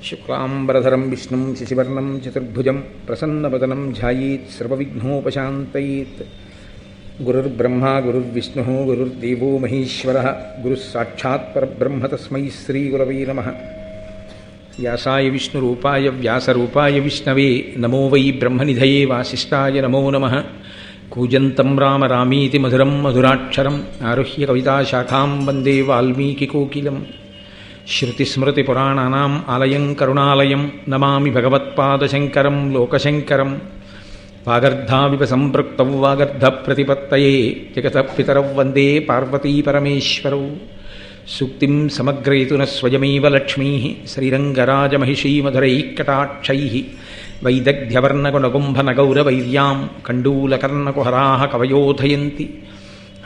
శుక్లాంబరధరం విష్ణుం శశివర్ణం చతుర్భుజం ప్రసన్నవదనం ధ్యాయేత్ సర్వవిఘ్నోపశాంతయేత్. గురుర్బ్రహ్మా గురుర్విష్ణుః గురుర్దేవో మహేశ్వరः గురుః సాక్షాత్ పరబ్రహ్మ తస్మై శ్రీగురవే నమః. వ్యాసాయ విష్ణురూపాయ వ్యాసరూపాయ విష్ణవే నమో వై బ్రహ్మనిధయే వాసిష్ఠాయ నమో నమః. కూజంతం రామ రామీతి మధురం మధురాక్షరం ఆరుహ్య కవితాశాఖాం వందే వాల్మీకికోకిలం. శృతిస్మృతిపురాణానాం ఆలయం కరుణాలయం నమామి భగవత్పాదశంకరం లోకశంకరం. వాగర్ధావివ సంపృక్తౌ వాగర్ధప్రతిపత్తయే జగతః పితరౌ వందే పార్వతీపరమేశ్వరౌ. సూక్తిం సమగ్రయతున స్వయమేవ లక్ష్మీః శ్రీరంగరాజమహిషీమధురైః కటాక్షైః. వైదగ్ధ్యవర్ణగుణగుంభనగౌరవైర్యాం కండూలకర్ణకుహరాः కవయోధయంతి.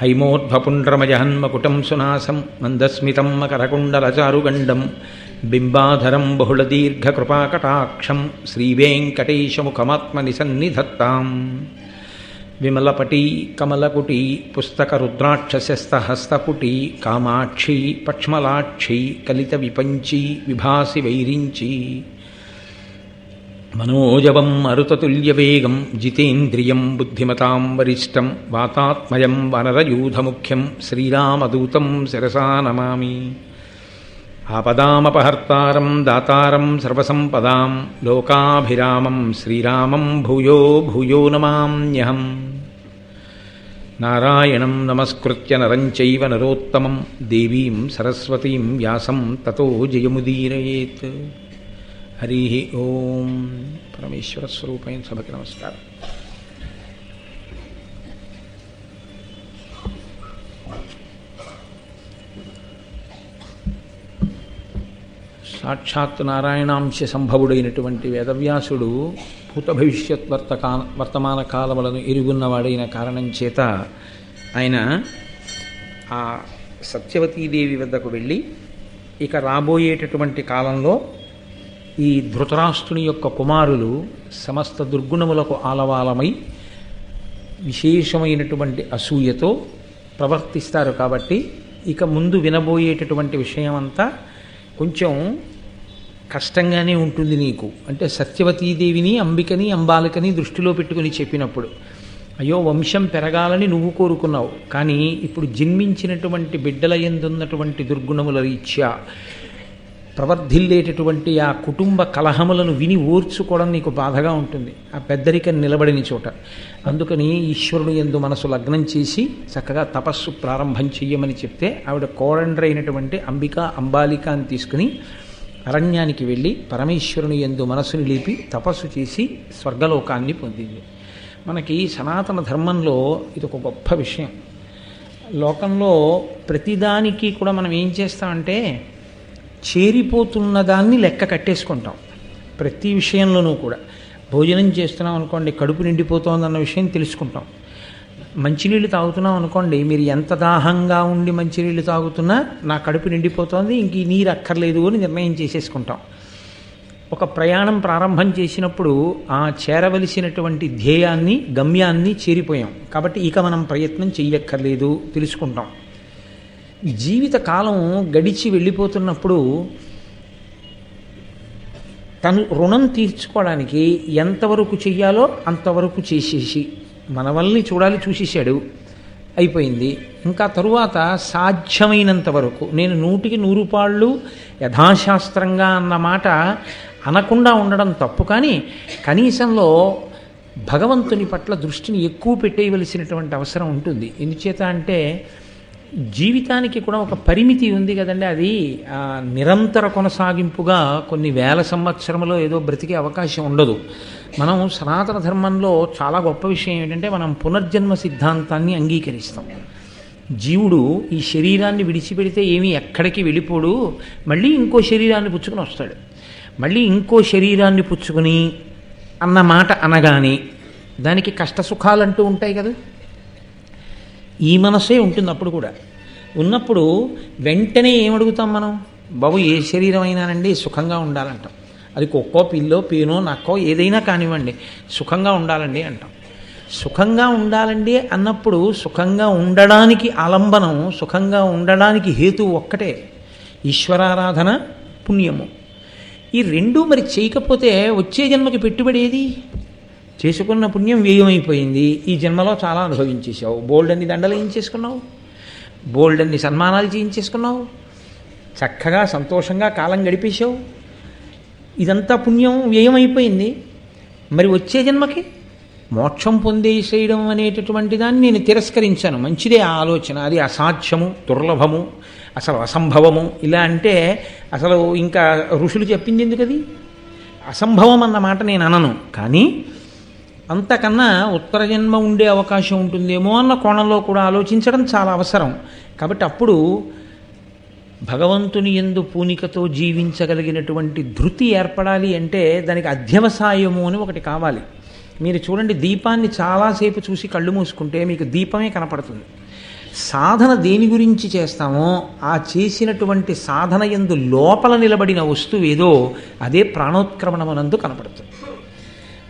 హైమోర్ధ్వపుండ్రమజహన్మకుటం సునాసం మందస్మితం మకరకుండలచారుగండం బింబాధరం బహుళదీర్ఘకృపాకటాక్షం శ్రీవేంకటేశముఖమాత్మనిసన్నిధత్తాం. విమలపటీ కమలకుటీ పుస్తకరుద్రాక్షస్యస్తహస్తపుటీ కామాక్షీ పక్ష్మలాక్షీ కలిత విపంచీ విభాసి వైరించీ. మనోజవం మరుతతుల్యవేగం జితేంద్రియం బుద్ధిమతాం వరిష్టం వాతాత్మయం వనరయూధముఖ్యం శ్రీరామదూతం శిరసా నమామి. ఆపదామపహర్తారం దాతారం సర్వసంపదాం లోకాభిరామం శ్రీరామం భూయో భూయో నమామ్యహం. నారాయణం నమస్కృత్య నరం చైవ నరోత్తమం దేవీం సరస్వతీం వ్యాసం తతో జయముదీరయేత్. హరి ఓం. పరమేశ్వర స్వరూపైన సభకి నమస్కారం. సాక్షాత్ నారాయణాంశ సంభవుడైనటువంటి వేదవ్యాసుడు భూత భవిష్యత్ వర్తమాన కాలములను ఎరుగున్నవాడైన కారణం చేత ఆయన ఆ సత్యవతీదేవి వద్దకు వెళ్ళి ఇక రాబోయేటటువంటి కాలంలో ఈ ధృతరాష్ట్రుని యొక్క కుమారులు సమస్త దుర్గుణములకు ఆలవాలమై విశేషమైనటువంటి అసూయతో ప్రవర్తిస్తారు కాబట్టి ఇక ముందు వినబోయేటటువంటి విషయం అంతా కొంచెం కష్టంగానే ఉంటుంది నీకు. అంటే సత్యవతీదేవిని అంబికని అంబాలికని దృష్టిలో పెట్టుకుని చెప్పినప్పుడు అయ్యో వంశం పెరగాలని నువ్వు కోరుకున్నావు, కానీ ఇప్పుడు జన్మించినటువంటి బిడ్డల యందున్నటువంటి దుర్గుణముల రీత్యా ప్రవర్ధిల్లేటటువంటి ఆ కుటుంబ కలహములను విని ఓర్చుకోవడం నీకు బాధగా ఉంటుంది ఆ పెద్దరికం నిలబడిన చోట. అందుకని ఈశ్వరుడు యందు మనసు లగ్నం చేసి చక్కగా తపస్సు ప్రారంభం చెయ్యమని చెప్తే ఆవిడ కోడండ్రైనటువంటి అంబిక అంబాలిక అని తీసుకుని అరణ్యానికి వెళ్ళి పరమేశ్వరుని యందు మనసుని లేపి తపస్సు చేసి స్వర్గలోకాన్ని పొందింది. మనకి సనాతన ధర్మంలో ఇది ఒక గొప్ప విషయం. లోకంలో ప్రతిదానికి కూడా మనం ఏం చేస్తామంటే చేరిపోతున్న దాన్ని లెక్క కట్టేసుకుంటాం. ప్రతి విషయంలోనూ కూడా భోజనం చేస్తున్నాం అనుకోండి కడుపు నిండిపోతోందన్న విషయం తెలుసుకుంటాం. మంచినీళ్ళు తాగుతున్నాం అనుకోండి, మీరు ఎంత దాహంగా ఉండి మంచినీళ్ళు తాగుతున్నా నా కడుపు నిండిపోతోంది ఇంక ఈ నీరు అక్కర్లేదు అని నిర్ణయం చేసేసుకుంటాం. ఒక ప్రయాణం ప్రారంభం చేసినప్పుడు ఆ చేరవలసినటువంటి ధ్యేయాన్ని గమ్యాన్ని చేరిపోయాం కాబట్టి ఇక మనం ప్రయత్నం చెయ్యక్కర్లేదు తెలుసుకుంటాం. జీవితకాలం గడిచి వెళ్ళిపోతున్నప్పుడు తను రుణం తీర్చుకోవడానికి ఎంతవరకు చెయ్యాలో అంతవరకు చేసేసి మనవల్ని చూడాలి చూసేసాడు అయిపోయింది. ఇంకా తరువాత సాధ్యమైనంత వరకు నేను 100కి 100 పాళ్ళు యథాశాస్త్రంగా అన్న మాట అనకుండా ఉండడం తప్పు, కానీ కనీసంలో భగవంతుని పట్ల దృష్టిని ఎక్కువ పెట్టేయవలసినటువంటి అవసరం ఉంటుంది. ఎందుచేత అంటే జీవితానికి కూడా ఒక పరిమితి ఉంది కదండి. అది నిరంతర కొనసాగింపుగా కొన్ని వేల సంవత్సరంలో ఏదో బ్రతికే అవకాశం ఉండదు. మనం సనాతన ధర్మంలో చాలా గొప్ప విషయం ఏంటంటే మనం పునర్జన్మ సిద్ధాంతాన్ని అంగీకరిస్తాం. జీవుడు ఈ శరీరాన్ని విడిచిపెడితే ఏమీ ఎక్కడికి వెళ్ళిపోడు, మళ్ళీ ఇంకో శరీరాన్ని పుచ్చుకొని వస్తాడు. మళ్ళీ ఇంకో శరీరాన్ని పుచ్చుకొని అన్న మాట అనగానే దానికి కష్టసుఖాలంటూ ఉంటాయి కదా. ఈ మనసే ఉంటుంది అప్పుడు కూడా. ఉన్నప్పుడు వెంటనే ఏమడుగుతాం మనం, బాబు ఏ శరీరం అయినానండి సుఖంగా ఉండాలంటాం. అది కుక్కో పిల్లో పేనో నక్కో ఏదైనా కానివ్వండి సుఖంగా ఉండాలండి అంటాం. సుఖంగా ఉండాలండి అన్నప్పుడు సుఖంగా ఉండడానికి ఆలంబనం, సుఖంగా ఉండడానికి హేతు ఒక్కటే, ఈశ్వరారాధన పుణ్యము. ఈ రెండూ మరి చేయకపోతే వచ్చే జన్మకి పెట్టుబడి ఏది? చేసుకున్న పుణ్యం వ్యయమైపోయింది, ఈ జన్మలో చాలా అనుభవించేసావు, బోల్డన్ని దండలు చేయించేసుకున్నావు, బోల్డన్ని సన్మానాలు చేయించేసుకున్నావు, చక్కగా సంతోషంగా కాలం గడిపేశావు, ఇదంతా పుణ్యం వ్యయమైపోయింది. మరి వచ్చే జన్మకి మోక్షం పొందేసేయడం అనేటటువంటి దాన్ని నేను తిరస్కరించాను. మంచిదే ఆ ఆలోచన, అది అసాధ్యము, దుర్లభము, అసలు అసంభవము. ఇలా అంటే అసలు ఇంకా ఋషులు చెప్పింది ఎందుకు? అది అసంభవం అన్న మాట నేను అనను, కానీ అంతకన్నా ఉత్తర జన్మ ఉండే అవకాశం ఉంటుందేమో అన్న కోణంలో కూడా ఆలోచించడం చాలా అవసరం. కాబట్టి అప్పుడు భగవంతుని యందు పూనికతో జీవించగలిగినటువంటి ధృతి ఏర్పడాలి అంటే దానికి అధ్యవసాయము అని ఒకటి కావాలి. మీరు చూడండి, దీపాన్ని చాలాసేపు చూసి కళ్ళు మూసుకుంటే మీకు దీపమే కనపడుతుంది. సాధన దేని గురించి చేస్తామో ఆ చేసినటువంటి సాధన యందు లోపల నిలబడిన వస్తువు ఏదో అదే ప్రాణోత్క్రమణమనందు కనపడుతుంది.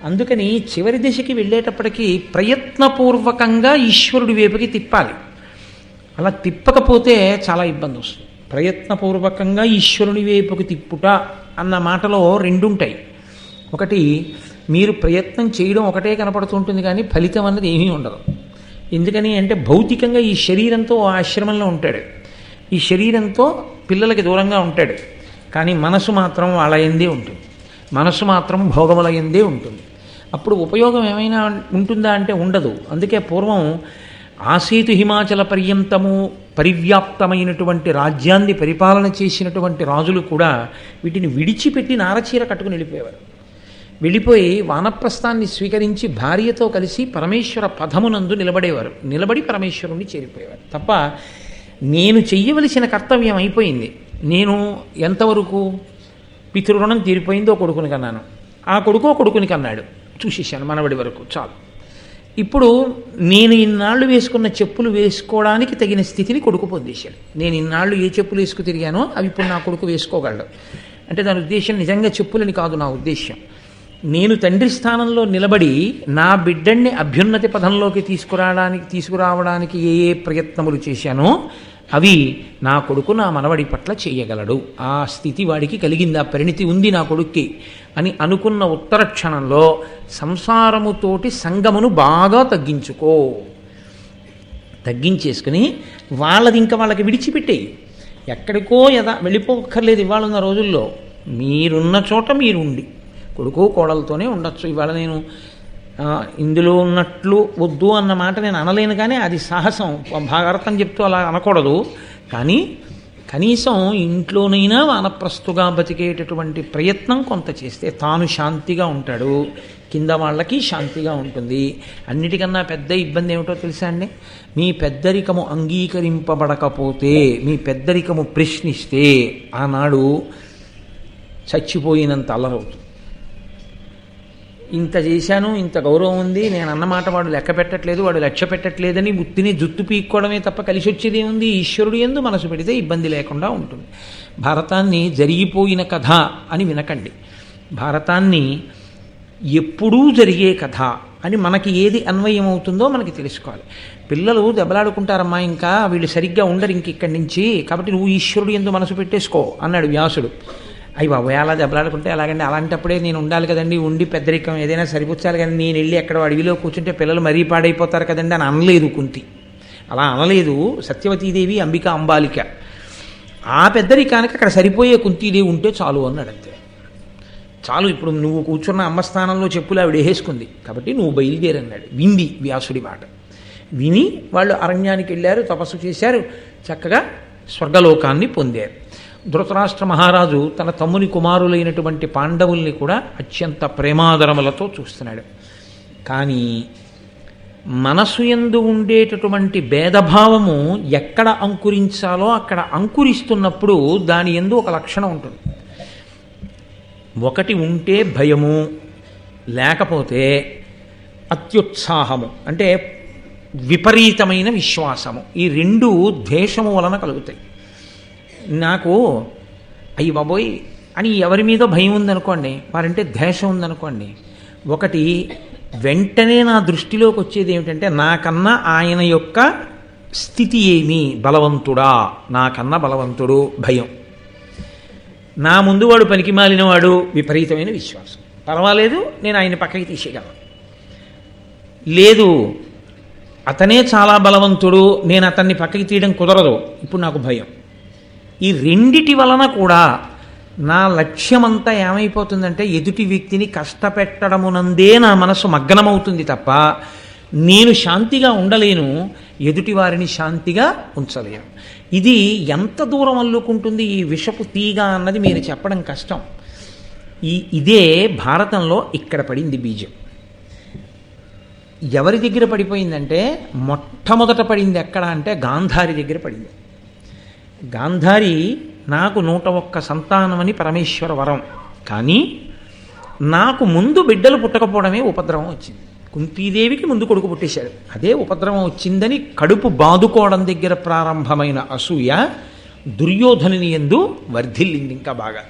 అందుకని చివరి దశకి వెళ్ళేటప్పటికీ ప్రయత్నపూర్వకంగా ఈశ్వరుడి వైపుకి తిప్పాలి. అలా తిప్పకపోతే చాలా ఇబ్బంది వస్తుంది. ప్రయత్నపూర్వకంగా ఈశ్వరుని వైపుకి తిప్పుట అన్న మాటలో రెండుంటాయి. ఒకటి, మీరు ప్రయత్నం చేయడం ఒకటే కనపడుతుంటుంది కానీ ఫలితం అన్నది ఏమీ ఉండదు. ఎందుకని అంటే భౌతికంగా ఈ శరీరంతో ఆశ్రమంలో ఉంటాడు, ఈ శరీరంతో పిల్లలకి దూరంగా ఉంటాడు, కానీ మనసు మాత్రం వాళ్ళ యందే ఉంటుంది, మనసు మాత్రం భోగముల యందే ఉంటుంది. అప్పుడు ఉపయోగం ఏమైనా ఉంటుందా అంటే ఉండదు. అందుకే పూర్వం ఆసేతు హిమాచల పర్యంతము పరివ్యాప్తమైనటువంటి రాజ్యాన్ని పరిపాలన చేసినటువంటి రాజులు కూడా వీటిని విడిచిపెట్టి నారచీర కట్టుకుని వెళ్ళిపోయేవారు. వెళ్ళిపోయి వానప్రస్థాన్ని స్వీకరించి భార్యతో కలిసి పరమేశ్వర పదమునందు నిలబడేవారు. నిలబడి పరమేశ్వరుణ్ణి చేరిపోయేవారు. తప్ప నేను చెయ్యవలసిన కర్తవ్యం అయిపోయింది. నేను ఎంతవరకు పితృరుణం తీరిపోయిందో కొడుకుని కన్నాను, ఆ కొడుకుని కన్నాడు, చూసేసాను మనవడి వరకు చాలు. ఇప్పుడు నేను ఇన్నాళ్ళు వేసుకున్న చెప్పులు వేసుకోవడానికి తగిన స్థితిని కొడుకు పొందేశాడు. నేను ఇన్నాళ్ళు ఏ చెప్పులు వేసుకు తిరిగానో అవి ఇప్పుడు నా కొడుకు వేసుకోగలడు. అంటే దాని ఉద్దేశం నిజంగా చెప్పులని కాదు. నా ఉద్దేశం, నేను తండ్రి స్థానంలో నిలబడి నా బిడ్డని అభ్యున్నతి పథంలోకి తీసుకురావడానికి ఏ ఏ ప్రయత్నములు చేశానో అవి నా కొడుకు నా మనవడి పట్ల చేయగలడు. ఆ స్థితి వాడికి కలిగింది, ఆ పరిణితి ఉంది నా కొడుక్కి అని అనుకున్న ఉత్తర క్షణంలో సంసారముతోటి సంగమును బాగా తగ్గించేసుకుని వాళ్ళది ఇంకా వాళ్ళకి విడిచిపెట్టేయి. ఎక్కడికో వెళ్ళిపోక్కర్లేదు. ఇవాళ ఉన్న రోజుల్లో మీరున్న చోట మీరు ఉండి కొడుకు కోడలతోనే ఉండొచ్చు. ఇవాళ నేను ఇందులో ఉన్నట్లు వద్దు అన్న మాట నేను అనలేను, కానీ అది సాహసం. భాగవతం చెప్తూ అలా అనకూడదు. కానీ కనీసం ఇంట్లోనైనా వానప్రస్తుగా బతికేటటువంటి ప్రయత్నం కొంత చేస్తే తాను శాంతిగా ఉంటాడు, కింద వాళ్ళకి శాంతిగా ఉంటుంది. అన్నిటికన్నా పెద్ద ఇబ్బంది ఏమిటో తెలుసా అండి? మీ పెద్దరికము అంగీకరింపబడకపోతే, మీ పెద్దరికము ప్రశ్నిస్తే ఆనాడు చచ్చిపోయినంత అల్లరవుతుంది. ఇంత చేశాను, ఇంత గౌరవం ఉంది, నేను అన్నమాట వాడు లెక్క పెట్టట్లేదు, వాడు లక్ష్య పెట్టట్లేదని ఉత్తిని జుత్తు పీక్కోవడమే తప్ప కలిసి వచ్చేది ఏముంది? ఈశ్వరుడు యందు మనసు పెడితే ఇబ్బంది లేకుండా ఉంటుంది. భారతాన్ని జరిగిపోయిన కథ అని వినకండి. భారతాన్ని ఎప్పుడూ జరిగే కథ అని మనకి ఏది అన్వయం అవుతుందో మనకి తెలుసుకోవాలి. పిల్లలు దెబ్బలాడుకుంటారమ్మా, ఇంకా వీళ్ళు సరిగ్గా ఉండరు ఇంక ఇక్కడి నుంచి, కాబట్టి నువ్వు ఈశ్వరుడు యందు మనసు పెట్టేసుకో అన్నాడు వ్యాసుడు. అయ్యి బాబు అలా దెబ్బలాడుకుంటే ఎలాగండి? అలాంటప్పుడే నేను ఉండాలి కదండి, ఉండి పెద్దరికం ఏదైనా సరిపుచ్చాలి కానీ నేను వెళ్ళి ఎక్కడ అడవిలో కూర్చుంటే పిల్లలు మరీ పాడైపోతారు కదండి అని అనలేదు కుంతి. అలా అనలేదు సత్యవతీదేవి, అంబిక, అంబాలిక. ఆ పెద్దరికానికి అక్కడ సరిపోయే కుంతీదేవి ఉంటే చాలు అన్నాడు. అంతే చాలు. ఇప్పుడు నువ్వు కూర్చున్న అమ్మ స్థానంలో చెప్పులు ఆవిడ వేసుకుంది కాబట్టి నువ్వు బయలుదేరన్నాడు. వింది వ్యాసుడి మాట. విని వాళ్ళు అరణ్యానికి వెళ్ళారు, తపస్సు చేశారు, చక్కగా స్వర్గలోకాన్ని పొందారు. ధృతరాష్ట్ర మహారాజు తన తమ్ముని కుమారులైనటువంటి పాండవుల్ని కూడా అత్యంత ప్రేమాదరములతో చూస్తున్నాడు. కానీ మనసు యందు ఉండేటటువంటి భేదభావము ఎక్కడ అంకురించాలో అక్కడ అంకురిస్తున్నప్పుడు దాని యందు ఒక లక్షణం ఉంటుంది. ఒకటి ఉంటే భయము, లేకపోతే అత్యుత్సాహము, అంటే విపరీతమైన విశ్వాసము. ఈ రెండు ద్వేషము వలన కలుగుతాయి. నాకు అయ్యి బాబోయ్ అని ఎవరి మీద భయం ఉందనుకోండి, వారంటే ద్వేషం ఉందనుకోండి, ఒకటి వెంటనే నా దృష్టిలోకి వచ్చేది ఏమిటంటే నాకన్నా ఆయన యొక్క స్థితి ఏమి, బలవంతుడా, నాకన్నా బలవంతుడు, భయం. నా ముందు వాడు పనికి మాలినవాడు, విపరీతమైన విశ్వాసం. పర్వాలేదు, నేను ఆయన పక్కకి తీసేయగలను. లేదు, అతనే చాలా బలవంతుడు, నేను అతన్ని పక్కకి తీయడం కుదరదు, ఇప్పుడు నాకు భయం. ఈ రెండిటి వలన కూడా నా లక్ష్యమంతా ఏమైపోతుందంటే ఎదుటి వ్యక్తిని కష్టపెట్టడమునందే నా మనసు మగ్నమవుతుంది తప్ప నేను శాంతిగా ఉండలేను, ఎదుటి వారిని శాంతిగా ఉంచలేను. ఇది ఎంత దూరం అల్లుకుంటుంది ఈ విషపు తీగ అన్నది మీరు చెప్పడం కష్టం. ఇదే భారతంలో ఇక్కడ పడింది బీజం. ఎవరి దగ్గర పడిపోయిందంటే మొట్టమొదట పడింది ఎక్కడ అంటే గాంధారి దగ్గర పడింది. గాంధారి నాకు 101 సంతానమని పరమేశ్వర వరం, కానీ నాకు ముందు బిడ్డలు పుట్టకపోవడమే ఉపద్రవం వచ్చింది. కుంతీదేవికి ముందు కొడుకు పుట్టేశాడు, అదే ఉపద్రవం వచ్చిందని కడుపు బాదుకోవడం దగ్గర ప్రారంభమైన అసూయ దుర్యోధనుని యందు వర్ధిల్లింది ఇంకా బాగా.